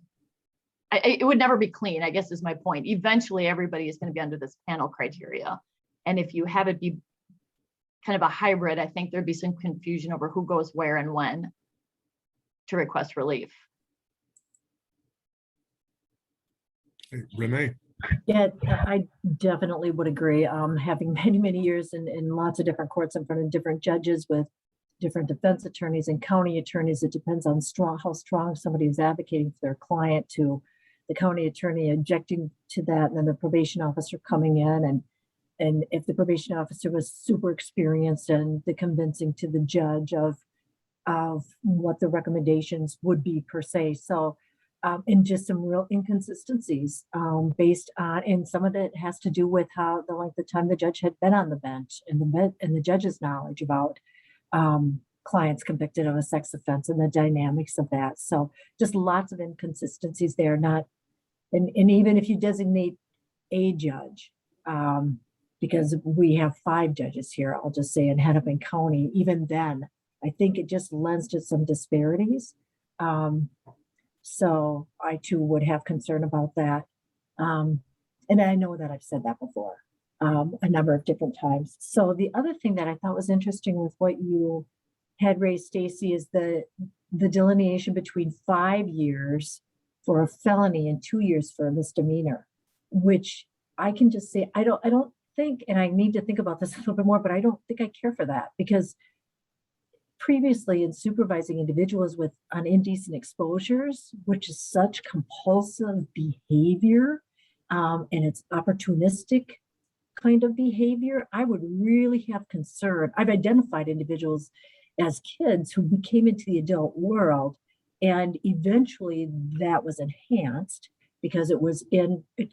Speaker 10: It would never be clean, I guess is my point. Eventually, everybody is going to be under this panel criteria. And if you have it be kind of a hybrid, I think there'd be some confusion over who goes where and when to request relief.
Speaker 1: Renee?
Speaker 5: Yeah, I definitely would agree. Having many years in lots of different courts in front of different judges with different defense attorneys and county attorneys, it depends on how strong somebody is advocating for their client, to the county attorney objecting to that, and then the probation officer coming in, and if the probation officer was super experienced and the convincing to the judge of what the recommendations would be per se. So and just some real inconsistencies based on, and some of it has to do with how the length of time the judge had been on the bench and the judge's knowledge about clients convicted of a sex offense and the dynamics of that. So just lots of inconsistencies there. And even if you designate a judge, because we have 5 judges here, I'll just say in Hennepin County, even then, I think it just lends to some disparities. So I too would have concern about that. And I know that I've said that before a number of different times. So the other thing that I thought was interesting with what you had raised, Stacy, is the delineation between 5 years for a felony and 2 years for a misdemeanor, which I can just say, I don't think, and I need to think about this a little bit more, but I don't think I care for that, because previously in supervising individuals with on indecent exposures, which is such compulsive behavior, and it's opportunistic kind of behavior, I would really have concern. I've identified individuals as kids who came into the adult world, and eventually that was enhanced because it was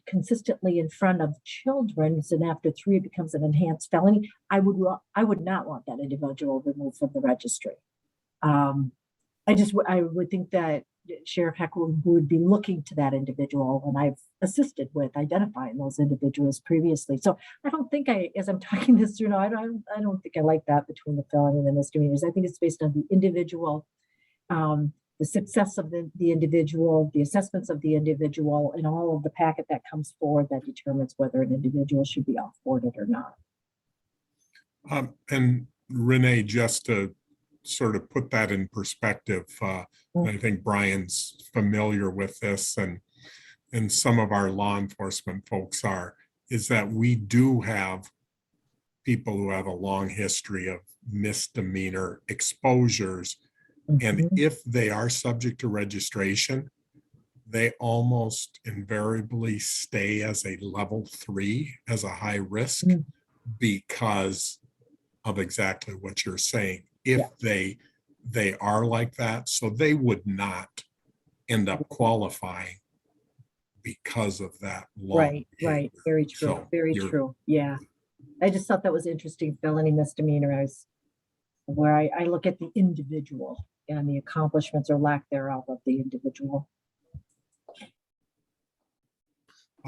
Speaker 5: consistently in front of children. And after 3, it becomes an enhanced felony. I would not want that individual removed from the registry. I would think that Sheriff Heckle would be looking to that individual, and I've assisted with identifying those individuals previously. So I don't think as I'm talking this through now, I don't think I like that between the felony and the misdemeanors. I think it's based on the individual, the success of the individual, the assessments of the individual, and all of the packet that comes forward that determines whether an individual should be off-boarded or not.
Speaker 1: And Renee, just to sort of put that in perspective, I think Brian's familiar with this, and some of our law enforcement folks is that we do have people who have a long history of misdemeanor exposures. And if they are subject to registration, they almost invariably stay as a level 3, as a high risk, because of exactly what you're saying. If they are like that, so they would not end up qualifying because of that long
Speaker 5: Right.
Speaker 1: behavior.
Speaker 5: Very true.
Speaker 1: So
Speaker 5: Very true. Yeah. I just thought that was interesting. Felony, misdemeanor, where I look at the individual and the accomplishments or lack thereof of the individual.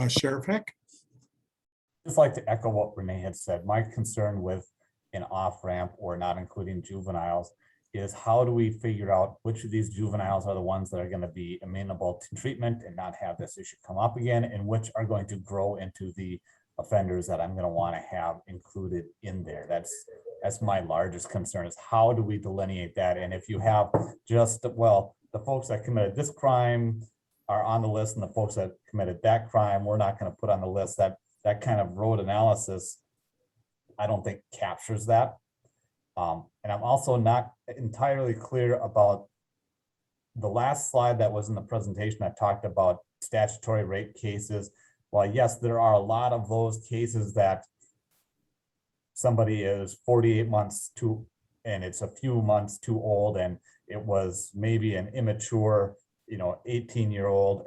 Speaker 1: Sheriff Heck?
Speaker 8: Just like to echo what Renee had said. My concern with an off-ramp or not including juveniles is how do we figure out which of these juveniles are the ones that are going to be amenable to treatment and not have this issue come up again, and which are going to grow into the offenders that I'm going to want to have included in there. That's my largest concern, is how do we delineate that? And if you have just, well, the folks that committed this crime are on the list and the folks that committed that crime, we're not going to put on the list, that kind of road analysis, I don't think captures that. And I'm also not entirely clear about the last slide that was in the presentation that talked about statutory rape cases. Well, yes, there are a lot of those cases that somebody is 48 months too, and it's a few months too old, and it was maybe an immature, 18-year-old.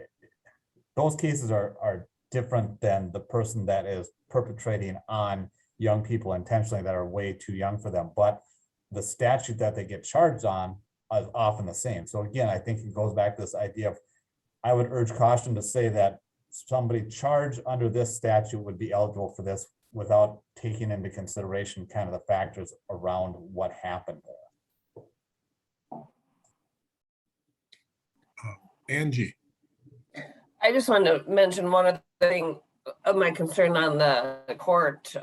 Speaker 8: Those cases are different than the person that is perpetrating on young people intentionally that are way too young for them. But the statute that they get charged on is often the same. So again, I think it goes back to this idea of, I would urge caution to say that somebody charged under this statute would be eligible for this without taking into consideration kind of the factors around what happened there.
Speaker 1: Angie.
Speaker 2: I just wanted to mention one other thing of my concern on the court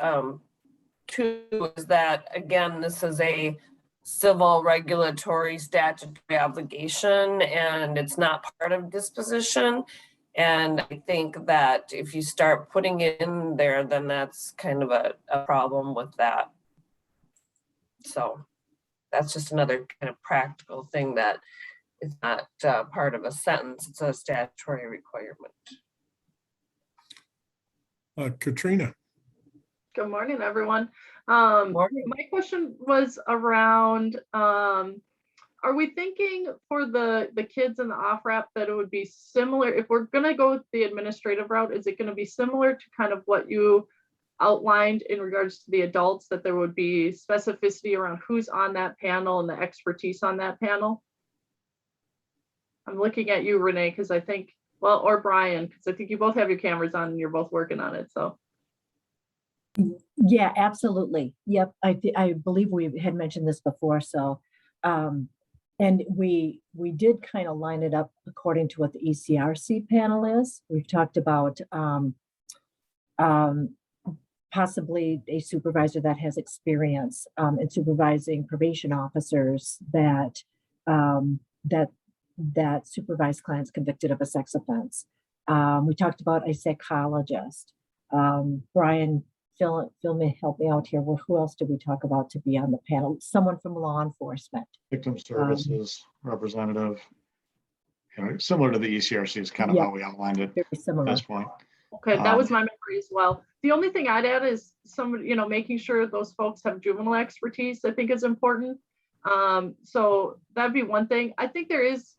Speaker 2: too, is that, again, this is a civil regulatory statutory obligation and it's not part of disposition. And I think that if you start putting it in there, then that's kind of a problem with that. So that's just another kind of practical thing, that it's not part of a sentence, it's a statutory requirement.
Speaker 1: Katrina.
Speaker 11: Good morning, everyone.
Speaker 2: Morning.
Speaker 11: My question was around, are we thinking for the kids in the off-ramp that it would be similar, if we're gonna go with the administrative route, is it gonna be similar to kind of what you outlined in regards to the adults, that there would be specificity around who's on that panel and the expertise on that panel? I'm looking at you, Renee, because I think, well, or Brian, because I think you both have your cameras on and you're both working on it, so.
Speaker 5: Yeah, absolutely. Yep. I believe we had mentioned this before. So, and we did kind of line it up according to what the ECRC panel is. We've talked about possibly a supervisor that has experience in supervising probation officers that supervise clients convicted of a sex offense. We talked about a psychologist. Brian Phil may help me out here. Well, who else did we talk about to be on the panel? Someone from law enforcement.
Speaker 4: Victim services representative. You know, similar to the ECRC is kind of
Speaker 5: Yeah.
Speaker 4: how we outlined it
Speaker 5: Very
Speaker 4: at
Speaker 5: similar.
Speaker 4: this point.
Speaker 11: Okay, that was my memory as well. The only thing I'd add is somebody, you know, making sure those folks have juvenile expertise, I think is important. So that'd be one thing. I think there's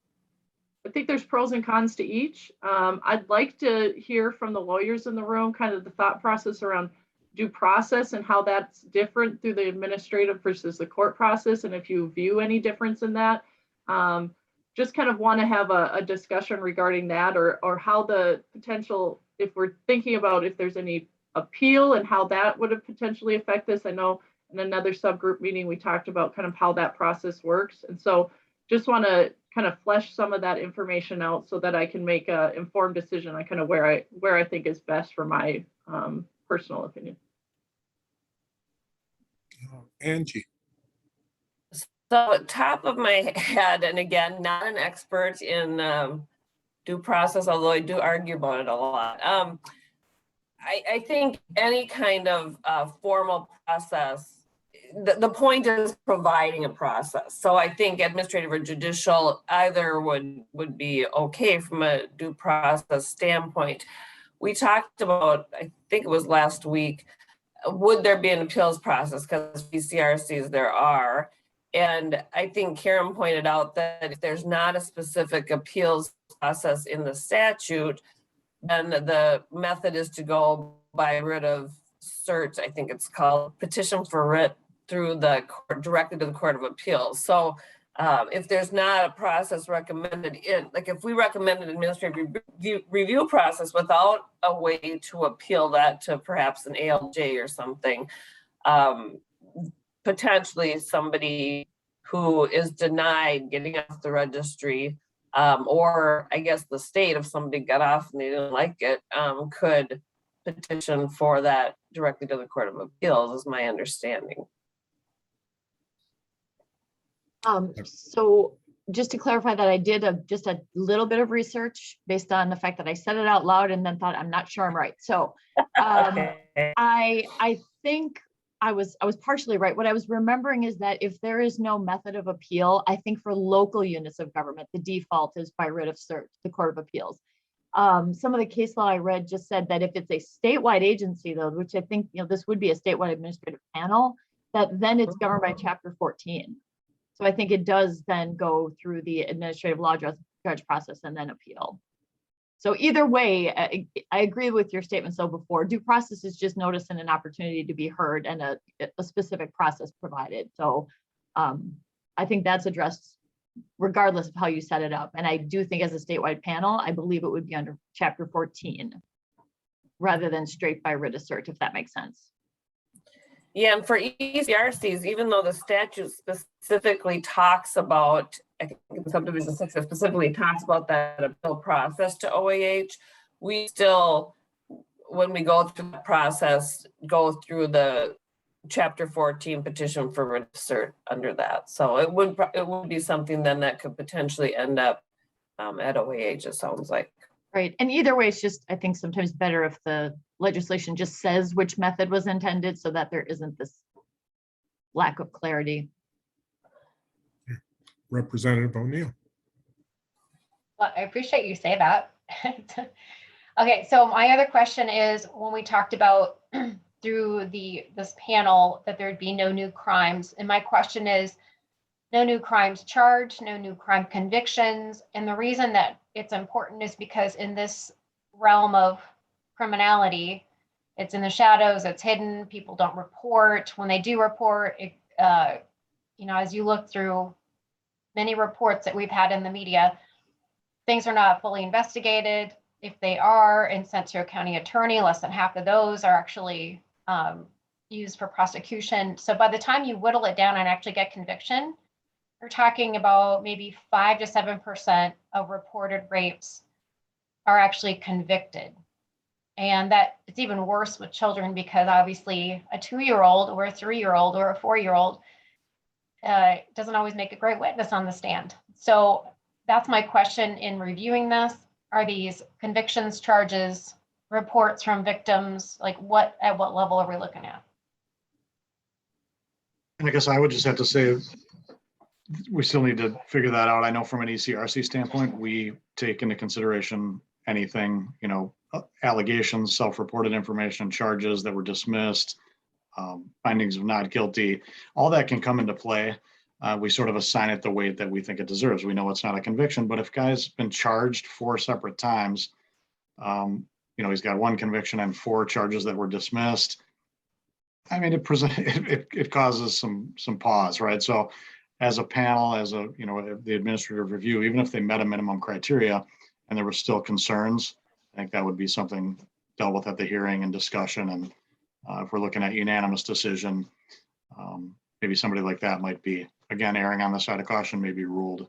Speaker 11: pros and cons to each. I'd like to hear from the lawyers in the room, kind of the thought process around due process and how that's different through the administrative versus the court process. And if you view any difference in that, just kind of want to have a discussion regarding that, or how the potential, if we're thinking about if there's any appeal and how that would have potentially affect this. I know in another subgroup meeting, we talked about kind of how that process works. And so just want to kind of flesh some of that information out so that I can make an informed decision on kind of where I think is best for my personal opinion.
Speaker 1: Angie.
Speaker 2: So top of my head, and again, not an expert in due process, although I do argue about it a lot. I think any kind of formal process, the point is providing a process. So I think administrative or judicial either would be okay from a due process standpoint. We talked about, I think it was last week, would there be an appeals process? Because BCRCs there are. And I think Karen pointed out that if there's not a specific appeals process in the statute, then the method is to go by writ of cert, I think it's called, petition for writ through the court, directly to the Court of Appeals. So if there's not a process recommended in, like if we recommend an administrative review process without a way to appeal that to perhaps an ALJ or something, potentially somebody who is denied getting off the registry, or I guess the state, if somebody got off and they didn't like it, could petition for that directly to the Court of Appeals, is my understanding.
Speaker 10: So just to clarify that, I did just a little bit of research based on the fact that I said it out loud and then thought, I'm not sure I'm right. So
Speaker 2: Okay.
Speaker 10: I think I was partially right. What I was remembering is that if there is no method of appeal, I think for local units of government, the default is by writ of cert, the Court of Appeals. Some of the case law I read just said that if it's a statewide agency, though, which I think, you know, this would be a statewide administrative panel, that then it's governed by Chapter 14. So I think it does then go through the administrative law judge process and then appeal. So either way, I agree with your statements though before. Due process is just notice and an opportunity to be heard and a specific process provided. So I think that's addressed regardless of how you set it up. And I do think as a statewide panel, I believe it would be under Chapter 14 rather than straight by writ of cert, if that makes sense.
Speaker 2: Yeah, and for ECRCs, even though the statute specifically talks about, I think in subdivision 6, it specifically talks about that appeal process to OAH, we still, when we go through the process, go through the Chapter 14 petition for writ of cert under that. So it would be something then that could potentially end up at OAH, it sounds like.
Speaker 10: Right. And either way, it's just, I think sometimes better if the legislation just says which method was intended so that there isn't this lack of clarity.
Speaker 1: Representative O'Neill.
Speaker 6: Well, I appreciate you say that. Okay, so my other question is, when we talked about through this panel that there'd be no new crimes, and my question is, no new crimes charged, no new crime convictions. And the reason that it's important is because in this realm of criminality, it's in the shadows, it's hidden, people don't report. When they do report, it, you know, as you look through many reports that we've had in the media, things are not fully investigated. If they are, and sent to a county attorney, less than half of those are actually used for prosecution. So by the time you whittle it down and actually get conviction, you're talking about maybe 5 to 7% of reported rapes are actually convicted. And that it's even worse with children because obviously a 2-year-old or a 3-year-old or a 4-year-old doesn't always make a great witness on the stand. So that's my question in reviewing this. Are these convictions, charges reports from victims? Like at what level are we looking at?
Speaker 4: And I guess I would just have to say, we still need to figure that out. I know from an ECRC standpoint, we take into consideration anything, allegations, self-reported information, charges that were dismissed, findings of not guilty, all that can come into play. We sort of assign it the weight that we think it deserves. We know it's not a conviction, but if guy's been charged 4 separate times, he's got 1 conviction and 4 charges that were dismissed. I mean, it causes some pause, right? So as a panel, as the administrative review, even if they met a minimum criteria and there were still concerns, I think that would be something dealt with at the hearing and discussion. And if we're looking at unanimous decision, maybe somebody like that might be, again, erring on the side of caution, maybe ruled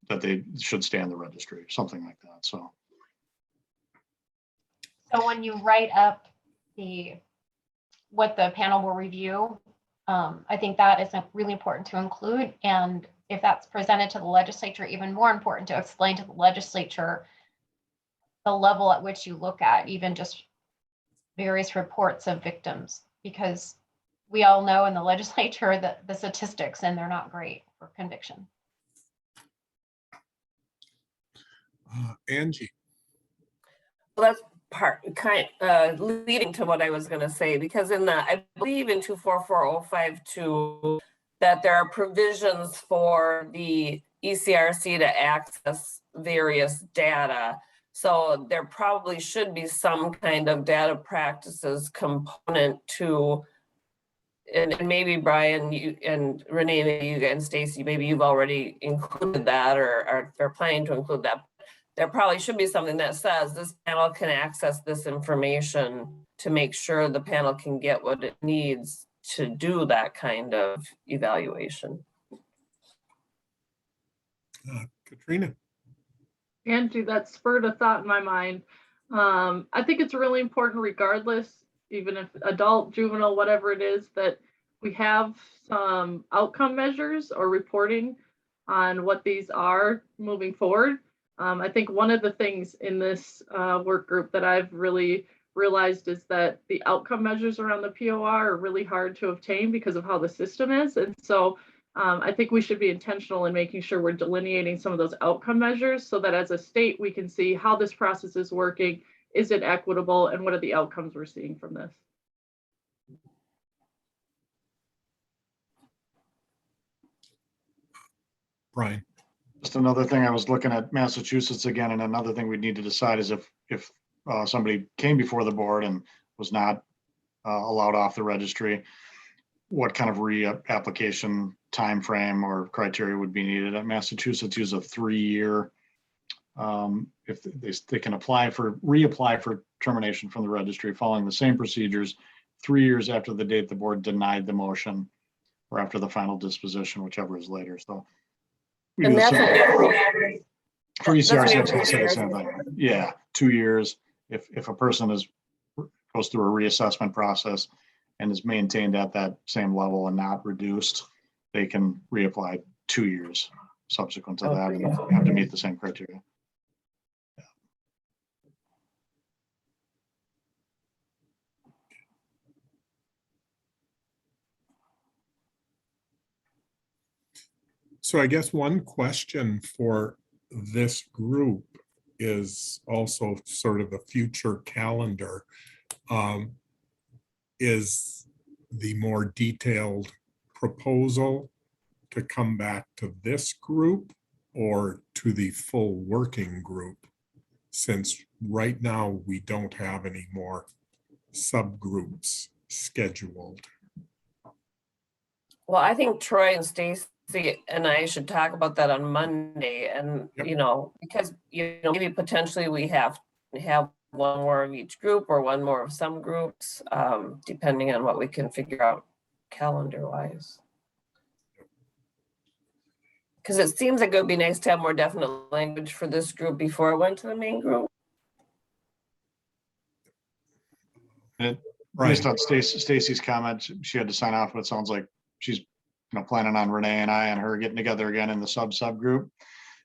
Speaker 4: that they should stay in the registry, something like that. So
Speaker 6: when you write up what the panel will review, I think that is really important to include. And if that's presented to the legislature, even more important to explain to the legislature the level at which you look at even just various reports of victims, because we all know in the legislature that the statistics, and they're not great for conviction.
Speaker 1: Angie.
Speaker 2: Well, that's leading to what I was going to say, because I believe in 244052 that there are provisions for the ECRC to access various data. So there probably should be some kind of data practices component to, and maybe Brian, you and Renee, maybe you and Stacy, maybe you've already included that or are planning to include that. There probably should be something that says this panel can access this information to make sure the panel can get what it needs to do that kind of evaluation.
Speaker 1: Katrina.
Speaker 11: Angie, that spurred a thought in my mind. I think it's really important, regardless, even if adult, juvenile, whatever it is, that we have some outcome measures or reporting on what these are moving forward. I think one of the things in this work group that I've really realized is that the outcome measures around the POR are really hard to obtain because of how the system is. And so I think we should be intentional in making sure we're delineating some of those outcome measures so that as a state, we can see how this process is working, is it equitable, and what are the outcomes we're seeing from this.
Speaker 1: Brian.
Speaker 4: just another thing, I was looking at Massachusetts again, and another thing we need to decide is if somebody came before the board and was not allowed off the registry, what kind of reapplication time frame or criteria would be needed. At Massachusetts use a 3-year, if they can reapply for termination from the registry following the same procedures 3 years after the date the board denied the motion or after the final disposition, whichever is later. So we
Speaker 2: And that's
Speaker 4: for ECRC, it's gonna say the same thing. Yeah, 2 years. If a person goes through a reassessment process and is maintained at that same level and not reduced, they can reapply 2 years subsequent to that and have to meet the same criteria.
Speaker 1: So I guess one question for this group is also sort of the future calendar. Is the more detailed proposal to come back to this group or to the full working group? Since right now we don't have any more subgroups scheduled.
Speaker 2: Well, I think Troy and Stacy and I should talk about that on Monday, and
Speaker 1: Yep.
Speaker 2: because maybe potentially we have one more of each group or one more of some groups, depending on what we can figure out calendar wise. Because it seems like it would be nice to have more definite language for this group before it went to the main group.
Speaker 4: Based on Stacy's comment, she had to sign off, but it sounds like she's planning on Renee and I and her getting together again in the subgroup.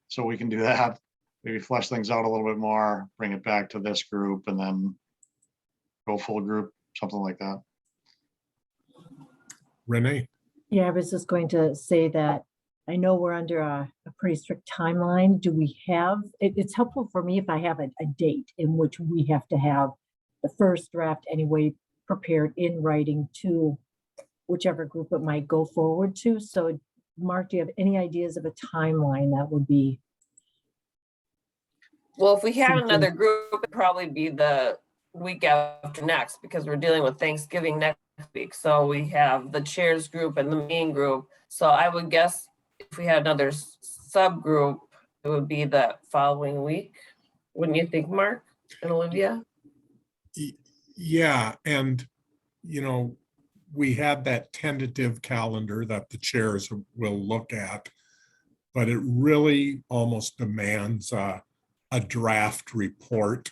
Speaker 4: So we can do that. maybe flesh things out a little bit more, bring it back to this group and then go full group, something like that.
Speaker 1: Renee?
Speaker 5: Yeah, I was just going to say that I know we're under a pretty strict timeline. Do we have, it's helpful for me if I have a date in which we have to have the first draft anyway prepared in writing to whichever group it might go forward to. So Mark, do you have any ideas of a timeline that would be?
Speaker 2: Well, if we had
Speaker 5: Something-
Speaker 2: another group, it'd probably be the week after next, because we're dealing with Thanksgiving next week. So we have the chairs group and the main group. So I would guess if we had another subgroup, it would be the following week. Wouldn't you think, Mark and Olivia?
Speaker 1: Yeah, and, you know, we had that tentative calendar that the chairs will look at, but it really almost demands a draft report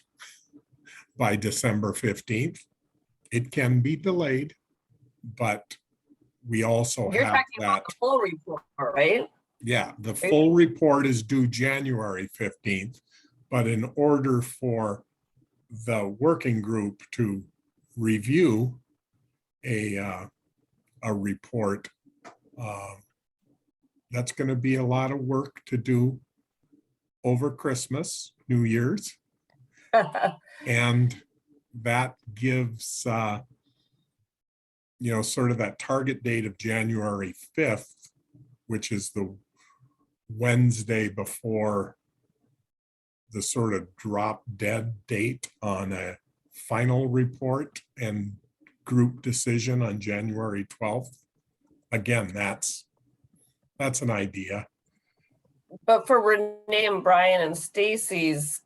Speaker 1: by December 15th. It can be delayed, but we also
Speaker 2: You're
Speaker 1: have
Speaker 2: talking
Speaker 1: that.
Speaker 2: about the full report, right?
Speaker 1: Yeah, the full report is due January 15th, but in order for the working group to review a report, that's going to be a lot of work to do over Christmas, New Year's, and that gives you know, sort of that target date of January 5th, which is the Wednesday before the sort of drop dead date on a final report and group decision on January 12th. Again, that's an idea.
Speaker 2: But for Renee and Brian and Stacy's,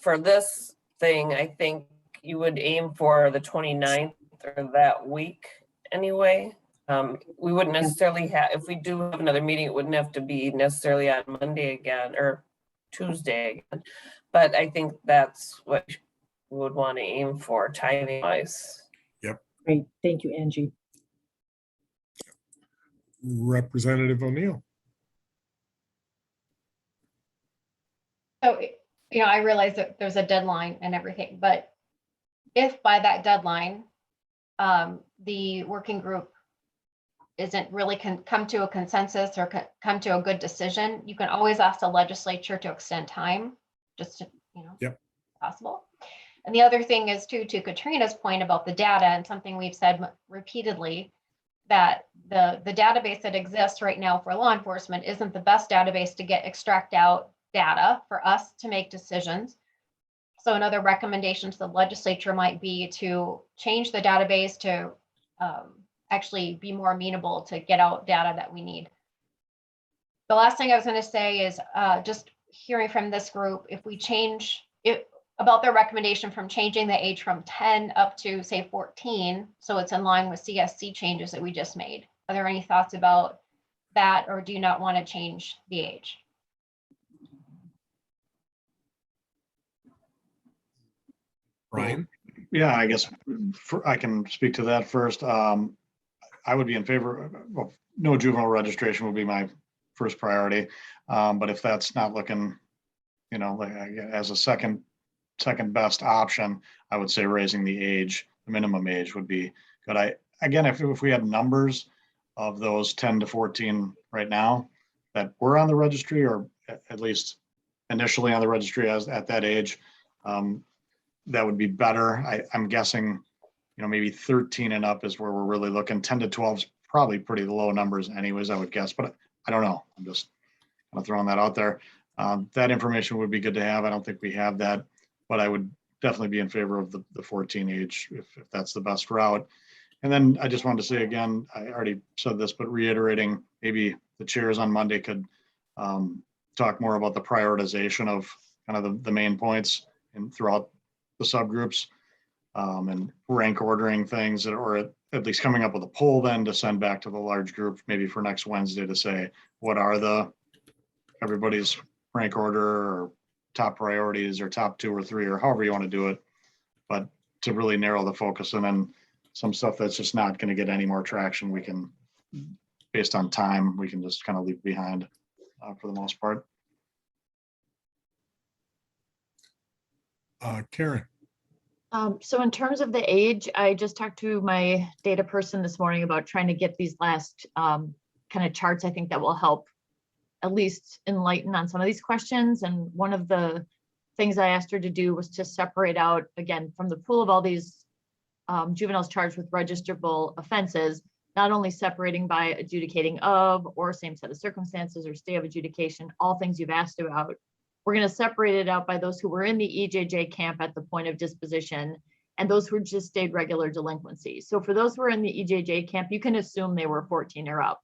Speaker 2: for this thing, I think you would aim for the 29th or that week anyway. We wouldn't necessarily have, if we do have another meeting, it wouldn't have to be necessarily on Monday again or Tuesday again. But I think that's what we would want to aim for timing wise.
Speaker 5: Great, thank you, Angie.
Speaker 1: Representative O'Neill.
Speaker 6: So, I realize that there's a deadline and everything, but if by that deadline, the working group isn't really come to a consensus or come to a good decision, you can always ask the legislature to extend time, just to,
Speaker 1: Yep.
Speaker 6: possible. And the other thing is to Katrina's point about the data, and something we've said repeatedly, that the database that exists right now for law enforcement isn't the best database to extract out data for us to make decisions. So another recommendation to the legislature might be to change the database to actually be more amenable to get out data that we need. The last thing I was going to say is just hearing from this group, if we change it about their recommendation from changing the age from 10 up to say 14, so it's in line with CSC changes that we just made. Are there any thoughts about that, or do you not want to change the age?
Speaker 1: Brian?
Speaker 4: Yeah, I guess I can speak to that first. I would be in favor of no juvenile registration would be my first priority. But if that's not looking, like as a second best option, I would say raising the age, the minimum age would be good. Again, if we had numbers of those 10 to 14 right now that were on the registry, or at least initially on the registry at that age, that would be better. I'm guessing, maybe 13 and up is where we're really looking. 10 to 12 is probably pretty low numbers anyways, I would guess, but I don't know. I'm just kind of throwing that out there. That information would be good to have. I don't think we have that, but I would definitely be in favor of the 14 age if that's the best route. And then I just wanted to say again, I already said this, but reiterating, maybe the chairs on Monday could talk more about the prioritization of kind of the main points and throughout the subgroups, and rank ordering things, or at least coming up with a poll then to send back to the large group, maybe for next Wednesday, to say, what are everybody's rank order or top priorities or top 2 or 3, or however you want to do it, but to really narrow the focus. And then some stuff that's just not going to get any more traction, we can, based on time, we can just kind of leave behind for the most part.
Speaker 1: Karen.
Speaker 10: So in terms of the age, I just talked to my data person this morning about trying to get these last kind of charts. I think that will help at least enlighten on some of these questions. And one of the things I asked her to do was to separate out, again, from the pool of all these juveniles charged with registrable offenses, not only separating by adjudicating of or same set of circumstances or stay of adjudication, all things you've asked about. We're going to separate it out by those who were in the EJJ camp at the point of disposition and those who just stayed regular delinquency. So for those who were in the EJJ camp, you can assume they were 14 or up.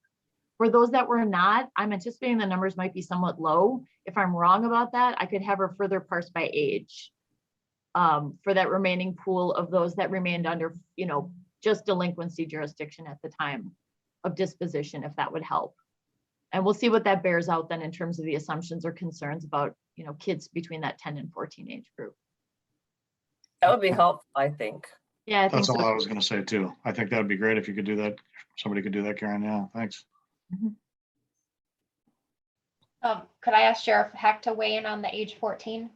Speaker 10: For those that were not, I'm anticipating the numbers might be somewhat low. If I'm wrong about that, I could have her further parse by age for that remaining pool of those that remained under, just delinquency jurisdiction at the time of disposition, if that would help. And we'll see what that bears out then in terms of the assumptions or concerns about, kids between that 10 and 14 age group.
Speaker 2: That would be helpful, I think.
Speaker 10: Yeah, I think
Speaker 4: That's all
Speaker 10: so.
Speaker 4: I was going to say too. I think that'd be great if you could do that. Somebody could do that, Karen. Yeah, thanks.
Speaker 6: Could I ask Sheriff Heck to weigh in on the age 14?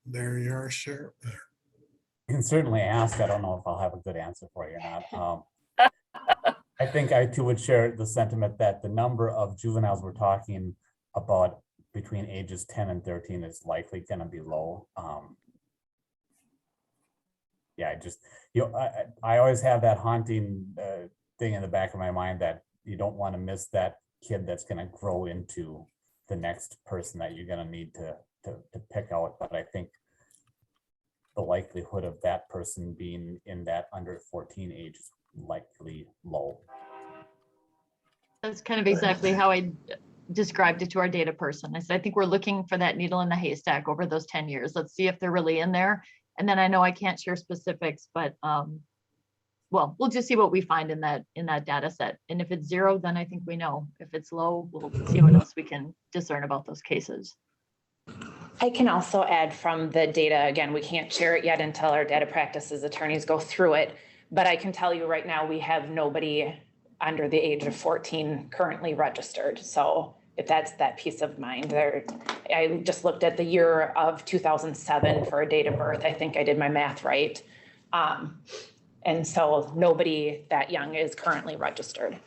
Speaker 1: There you are, Sheriff.
Speaker 8: You can certainly ask. I don't know if I'll have a good answer for you or not. I think I too would share the sentiment that the number of juveniles we're talking about between ages 10 and 13 is likely going to be low. Yeah, I always have that haunting thing in the back of my mind that you don't want to miss that kid that's going to grow into the next person that you're going to need to pick out. But I think the likelihood of that person being in that under 14 age is likely low.
Speaker 10: That's kind of exactly how I described it to our data person. I said, I think we're looking for that needle in the haystack over those 10 years. Let's see if they're really in there. And then I know I can't share specifics, but well, we'll just see what we find in that data set. And if it's 0, then I think we know. If it's low, we'll see what else we can discern about those cases.
Speaker 7: I can also add from the data, again, we can't share it yet until our data practices attorneys go through it, but I can tell you right now, we have nobody under the age of 14 currently registered. So if that's that peace of mind there, I just looked at the year of 2007 for a date of birth. I think I did my math right. And so nobody that young is currently registered.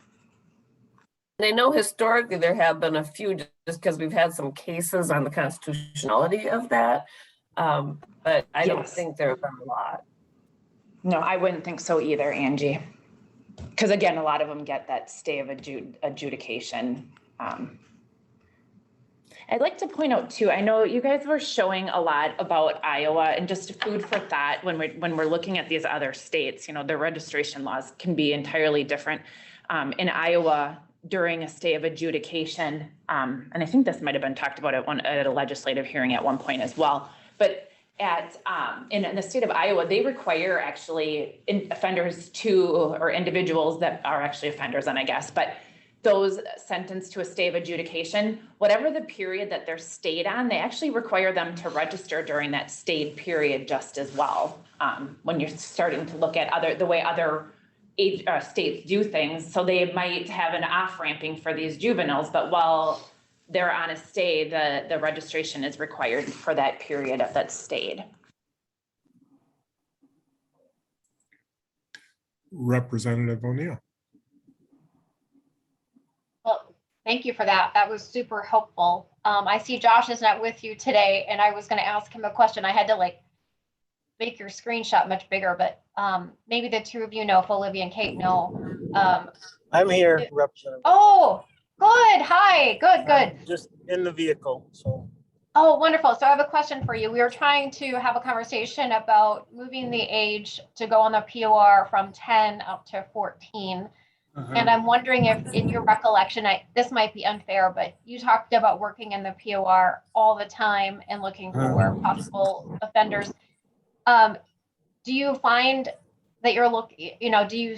Speaker 2: And I know historically there have been a few, just because we've had some cases on the constitutionality of that. But I don't think there have been a lot.
Speaker 7: No, I wouldn't think so either, Angie. Because again, a lot of them get that stay of adjudication. I'd like to point out too, I know you guys were showing a lot about Iowa, and just food for thought when we're looking at these other states, their registration laws can be entirely different. In Iowa, during a stay of adjudication, and I think this might have been talked about at a legislative hearing at one point as well, but in the state of Iowa, they require actually offenders or individuals that are actually offenders, and I guess, but those sentenced to a stay of adjudication, whatever the period that they're stayed on, they actually require them to register during that stayed period just as well. When you're starting to look at the way other states do things, so they might have an off-ramping for these juveniles, but while they're on a stay, the registration is required for that period that's stayed.
Speaker 1: Representative O'Neill.
Speaker 6: Well, thank you for that. That was super helpful. I see Josh is not with you today, and I was going to ask him a question. I had to make your screenshot much bigger, but maybe the two of you know, if Olivia and Kate know.
Speaker 12: I'm here, Representative.
Speaker 6: Oh, good. Hi. Good.
Speaker 12: Just in the vehicle, so.
Speaker 6: Oh, wonderful. So I have a question for you. We were trying to have a conversation about moving the age to go on the POR from 10 up to 14. And I'm wondering if in your recollection, this might be unfair, but you talked about working in the POR all the time and looking for possible offenders. Do you find that do you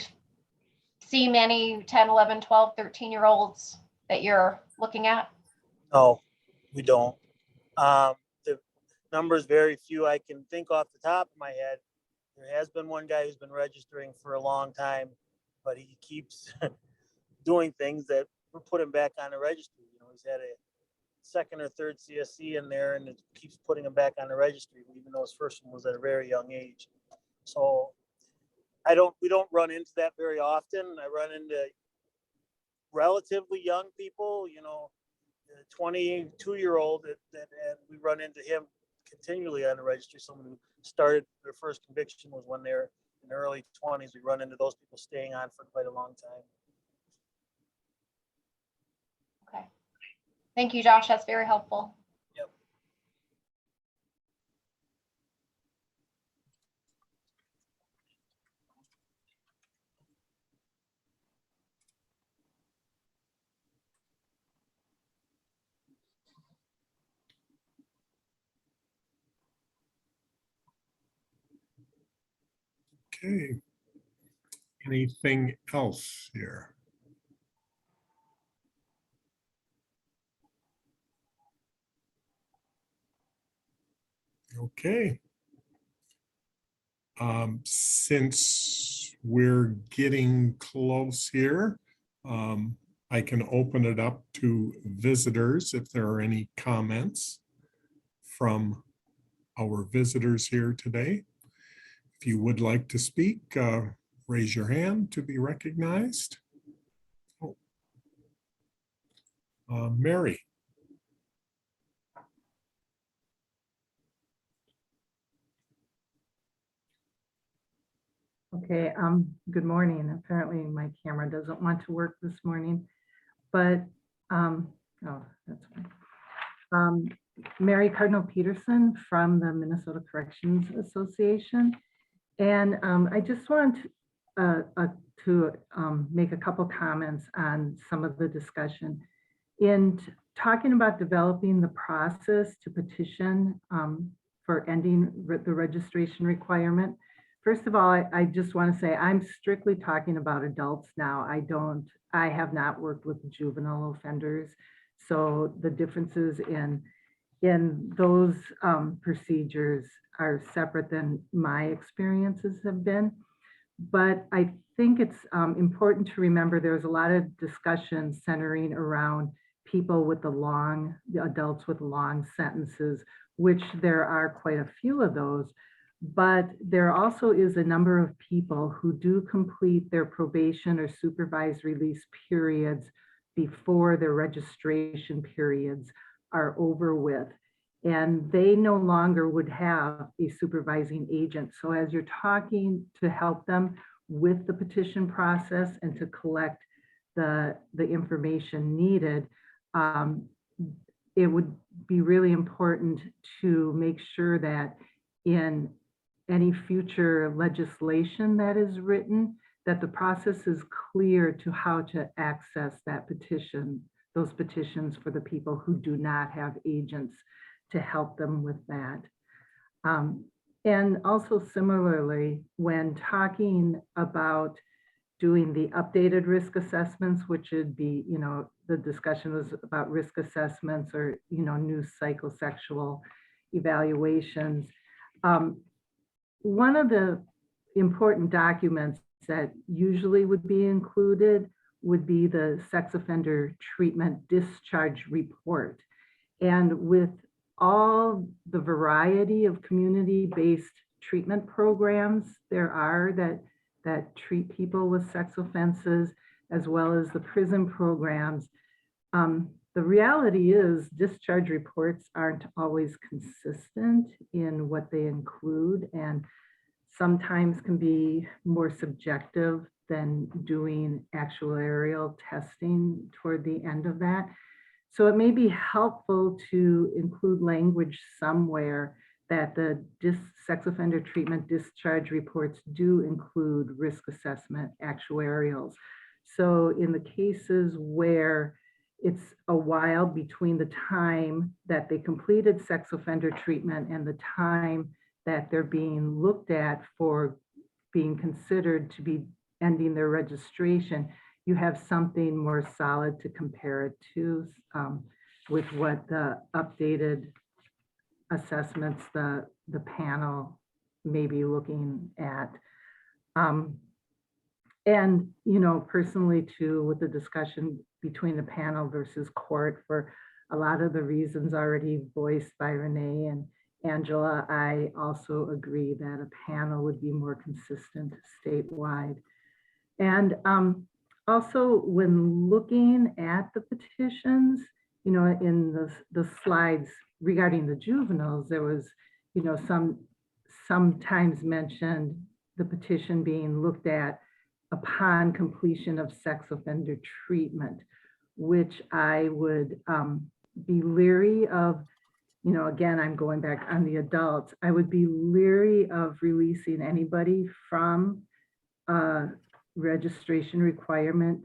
Speaker 6: see many 10, 11, 12, 13-year-olds that you're looking at?
Speaker 12: No, we don't. The numbers very few I can think off the top of my head. There has been one guy who's been registering for a long time, but he keeps doing things that we're putting back on the registry. He's had second or third CSC in there, and it keeps putting them back on the registry, even though his first one was at a very young age. So we don't run into that very often. I run into relatively young people, you know, 22-year-old and we run into him continually on the registry. Someone who started their first conviction was when they're in their early 20s. We run into those people staying on for quite a long time.
Speaker 6: Okay. Thank you, Josh. That's very helpful.
Speaker 12: Yep.
Speaker 1: Okay. Anything else here? Okay. Since we're getting close here, I can open it up to visitors if there are any comments from our visitors here today. If you would like to speak, raise your hand to be recognized. Oh. Mary.
Speaker 13: Okay, good morning. Apparently my camera doesn't want to work this morning, but, oh, that's fine. Mary Cardinal Peterson from the Minnesota Corrections Association. And I just want to make a couple comments on some of the discussion. In talking about developing the process to petition for ending the registration requirement, first of all, I just want to say I'm strictly talking about adults now. I have not worked with juvenile offenders. So the differences in those procedures are separate than my experiences have been. But I think it's important to remember there's a lot of discussion centering around people with the adults with long sentences, which there are quite a few of those. But there also is a number of people who do complete their probation or supervised release periods before their registration periods are over with. And they no longer would have a supervising agent. So as you're talking to help them with the petition process and to collect the information needed, it would be really important to make sure that in any future legislation that is written, that the process is clear to how to access that petition, those petitions for the people who do not have agents to help them with that. And also similarly, when talking about doing the updated risk assessments, which would be, you know, the discussion was about risk assessments or, you know, new psychosexual evaluations. One of the important documents that usually would be included would be the sex offender treatment discharge report. And with all the variety of community-based treatment programs there are that treat people with sex offenses, as well as the prison programs, the reality is discharge reports aren't always consistent in what they include, and sometimes can be more subjective than doing actuarial testing toward the end of that. So it may be helpful to include language somewhere that the sex offender treatment discharge reports do include risk assessment actuarials. So in the cases where it's a while between the time that they completed sex offender treatment and the time that they're being looked at for being considered to be ending their registration, you have something more solid to compare it to with what the updated assessments the panel may be looking at. And, you know, personally too, with the discussion between the panel versus court for a lot of the reasons already voiced by Renee and Angela. I also agree that a panel would be more consistent statewide. And also, when looking at the petitions, you know, in the slides regarding the juveniles, there was, you know, sometimes mentioned the petition being looked at upon completion of sex offender treatment, which I would be leery of. You know, again, I'm going back on the adults. I would be leery of releasing anybody from registration requirement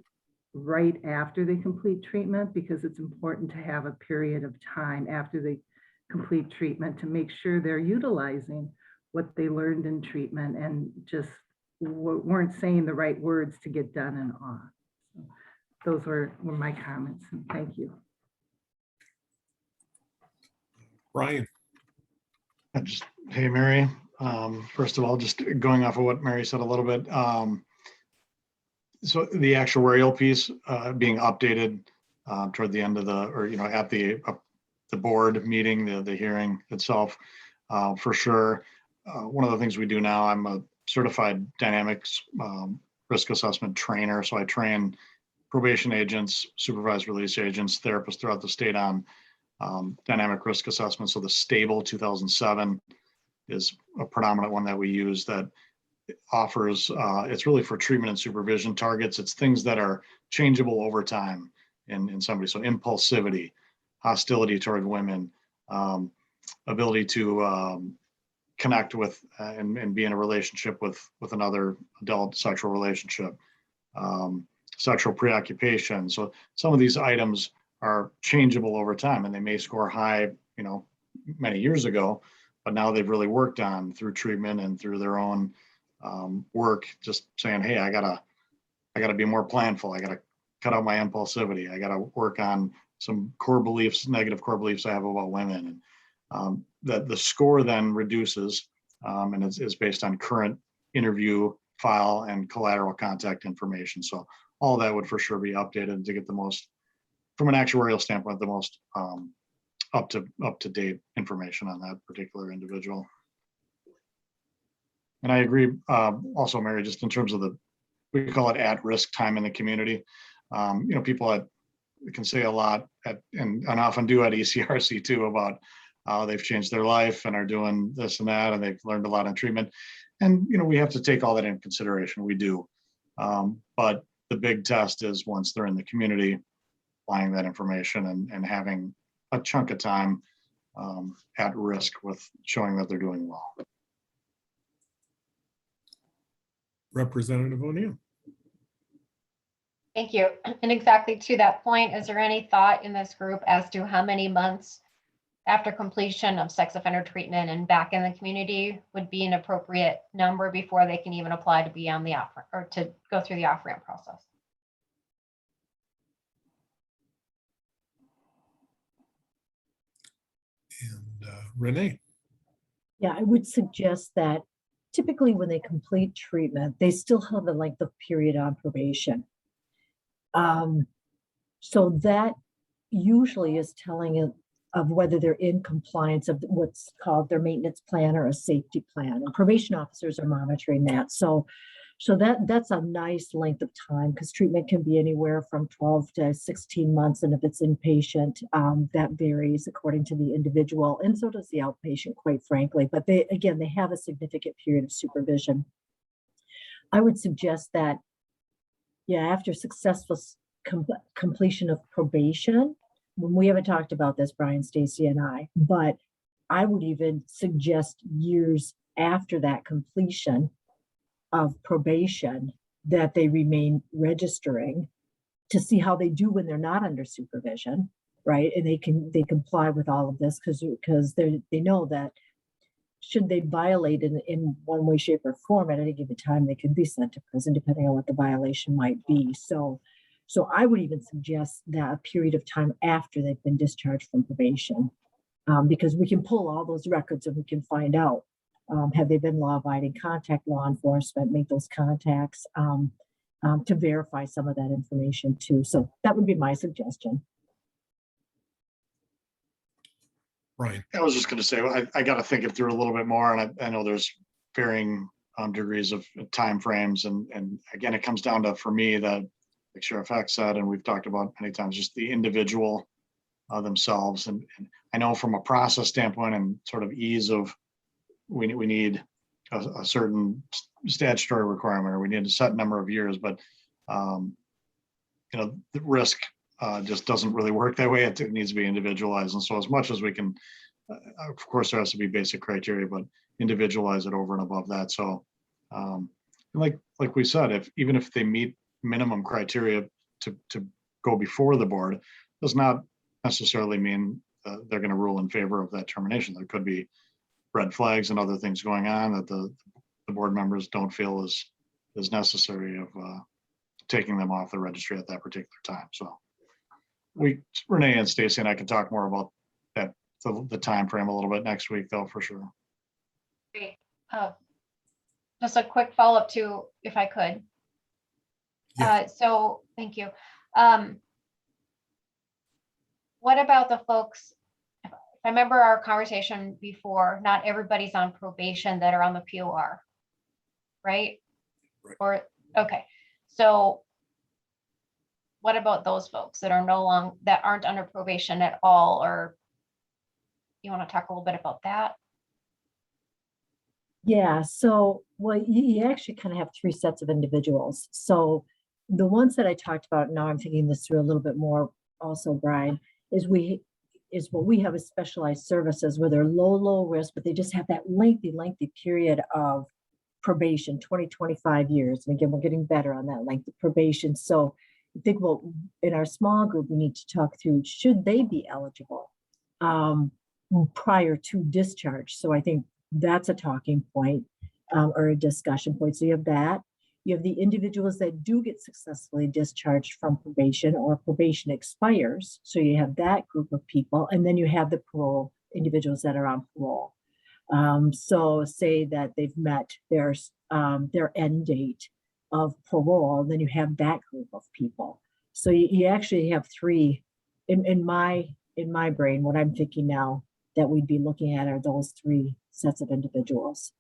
Speaker 13: right after they complete treatment, because it's important to have a period of time after they complete treatment to make sure they're utilizing what they learned in treatment and just weren't saying the right words to get done and on. So those were my comments, and thank you.
Speaker 1: Brian.
Speaker 4: Hey, Mary. First of all, just going off of what Mary said a little bit. So the actuarial piece being updated toward the end of at the board meeting, the hearing itself, for sure. One of the things we do now, I'm a certified dynamics risk assessment trainer. So I train probation agents, supervised release agents, therapists throughout the state on dynamic risk assessment. So the Stable 2007 is a predominant one that we use that offers, it's really for treatment and supervision targets. It's things that are changeable over time in somebody. So impulsivity, hostility toward women, ability to connect with and be in a relationship with another adult, sexual relationship, sexual preoccupation. So some of these items are changeable over time, and they may score high, you know, many years ago, but now they've really worked on through treatment and through their own work, just saying, hey, I gotta be more planful. I gotta cut out my impulsivity. I gotta work on some core beliefs, negative core beliefs I have about women. And that the score then reduces, and is based on current interview file and collateral contact information. So all that would for sure be updated to get the most, from an actuarial standpoint, the most up to date information on that particular individual. And I agree also, Mary, just in terms of we call it at-risk time in the community. You know, people can say a lot and often do at ECRC too about how they've changed their life and are doing this and that, and they've learned a lot in treatment. And, you know, we have to take all that into consideration. We do. But the big test is once they're in the community, applying that information and having a chunk of time at risk with showing that they're doing well.
Speaker 1: Representative O'Neill.
Speaker 6: Thank you. And exactly to that point, is there any thought in this group as to how many months after completion of sex offender treatment and back in the community would be an appropriate number before they can even apply to be on the off or to go through the off-ramp process?
Speaker 1: And Renee.
Speaker 5: Yeah, I would suggest that typically when they complete treatment, they still have the length of period on probation. So that usually is telling of whether they're in compliance of what's called their maintenance plan or a safety plan. And probation officers are monitoring that. So that's a nice length of time, because treatment can be anywhere from 12 to 16 months. And if it's inpatient, that varies according to the individual. And so does the outpatient, quite frankly. But they have a significant period of supervision. I would suggest that, after successful completion of probation, we haven't talked about this, Brian, Stacy, and I, but I would even suggest years after that completion of probation that they remain registering to see how they do when they're not under supervision, right? And they comply with all of this because they know that should they violate in one way, shape, or form at any given time, they can be sent to prison depending on what the violation might be. So I would even suggest that a period of time after they've been discharged from probation, because we can pull all those records and we can find out, have they been law-abiding, contact law enforcement, make those contacts to verify some of that information too. So that would be my suggestion.
Speaker 1: Brian.
Speaker 4: I was just gonna say, I gotta think it through a little bit more, and I know there's varying degrees of timeframes, and again, it comes down to, for me, that, like Sheriff X said, and we've talked about many times, just the individual themselves. And I know from a process standpoint and sort of ease of, we need a certain statutory requirement, or we need a set number of years, but the risk just doesn't really work that way. It needs to be individualized. And so as much as we can, of course, there has to be basic criteria, but individualize it over and above that. So like we said, even if they meet minimum criteria to go before the board, does not necessarily mean they're going to rule in favor of that termination. There could be red flags and other things going on that the board members don't feel is necessary of taking them off the registry at that particular time. So Renee and Stacy and I can talk more about that, the time frame a little bit next week, though, for sure.
Speaker 6: Great. Just a quick follow-up too, if I could.
Speaker 1: Yeah.
Speaker 6: So thank you. What about the folks, if I remember our conversation before, not everybody's on probation that are on the POR, right?
Speaker 1: Right.
Speaker 6: Or, okay, so what about those folks that are that aren't under probation at all? Or you want to talk a little bit about that?
Speaker 5: Yeah, so, well, you actually kind of have three sets of individuals. So the ones that I talked about, now I'm thinking this through a little bit more also, Brian, is what we have as specialized services where they're low risk, but they just have that lengthy period of probation, 20-25 years. And again, we're getting better on that length of probation. So I think in our small group, we need to talk through, should they be eligible prior to discharge? So I think that's a talking point or a discussion point. So you have that. You have the individuals that do get successfully discharged from probation or probation expires. So you have that group of people. And then you have the parole individuals that are on parole. So say that they've met their end date of parole, then you have that group of people. So you actually have three in my brain. What I'm thinking now that we'd be looking at are those three sets of individuals.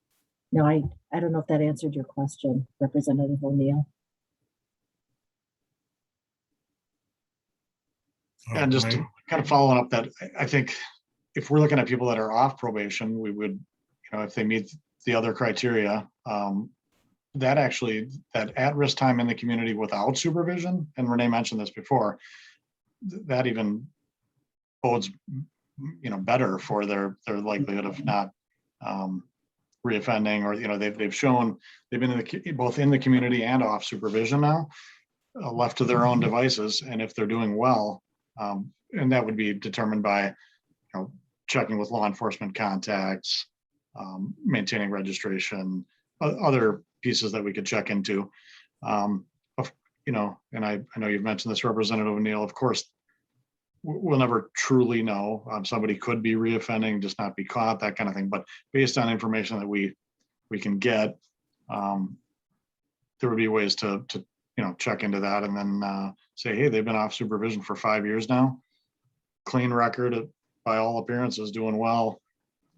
Speaker 5: Now, I don't know if that answered your question, Representative O'Neill.
Speaker 4: And just to kind of following up that, I think if we're looking at people that are off probation, we would, if they meet the other criteria, that at-risk time in the community without supervision, and Renee mentioned this before, that even bodes, better for their likelihood of not reoffending, or they've shown they've been both in the community and off supervision now, left to their own devices, and if they're doing well, and that would be determined by checking with law enforcement contacts, maintaining registration, other pieces that we could check into. And I know you've mentioned this, Representative O'Neill. Of course, we'll never truly know. Somebody could be reoffending, just not be caught, that kind of thing. But based on information that we can get, there would be ways to check into that, and then say, hey, they've been off supervision for 5 years now. Clean record, by all appearances, doing well.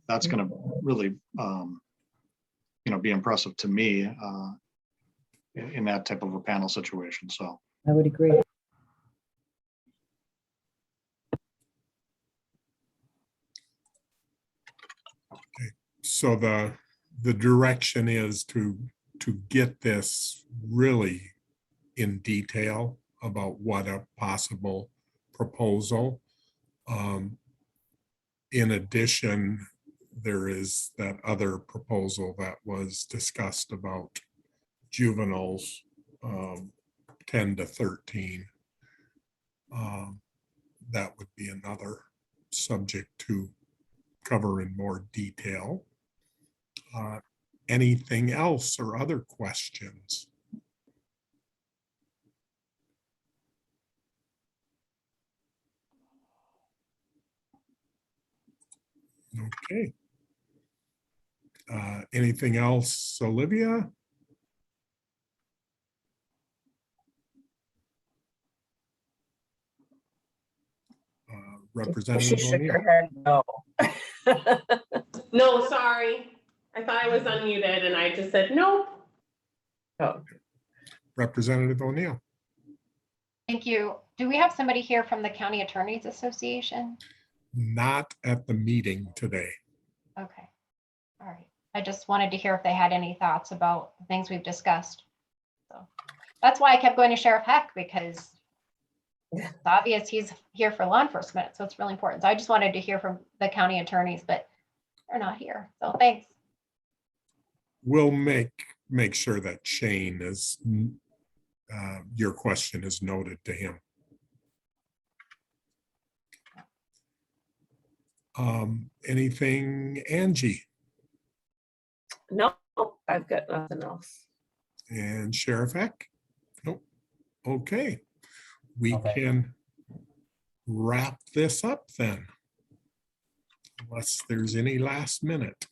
Speaker 4: That's going to really, be impressive to me in that type of a panel situation. So
Speaker 5: I would agree.
Speaker 1: So the direction is to get this really in detail about what a possible proposal. In addition, there is that other proposal that was discussed about juveniles 10 to 13. That would be another subject to cover in more detail. Anything else or other questions? Okay. Anything else, Olivia?
Speaker 2: She
Speaker 1: Representative
Speaker 2: shook
Speaker 1: O'Neill.
Speaker 2: her head no.
Speaker 14: No, sorry. I thought I was unmuted and I just said, nope.
Speaker 2: Oh,
Speaker 1: Representative O'Neill.
Speaker 6: Thank you. Do we have somebody here from the County Attorneys Association?
Speaker 1: Not at the meeting today.
Speaker 6: Okay. All right. I just wanted to hear if they had any thoughts about the things we've discussed. So that's why I kept going to Sheriff Heck, because it's obvious he's here for law enforcement. So it's really important. So I just wanted to hear from the county attorneys, but they're not here. So thanks.
Speaker 1: We'll make sure that Shane is, your question is noted to him. Anything, Angie
Speaker 2: no, I've got nothing else.
Speaker 1: and Sheriff Eck? Nope. Okay. We
Speaker 8: Okay.
Speaker 1: can wrap this up then. Unless there's any last minute.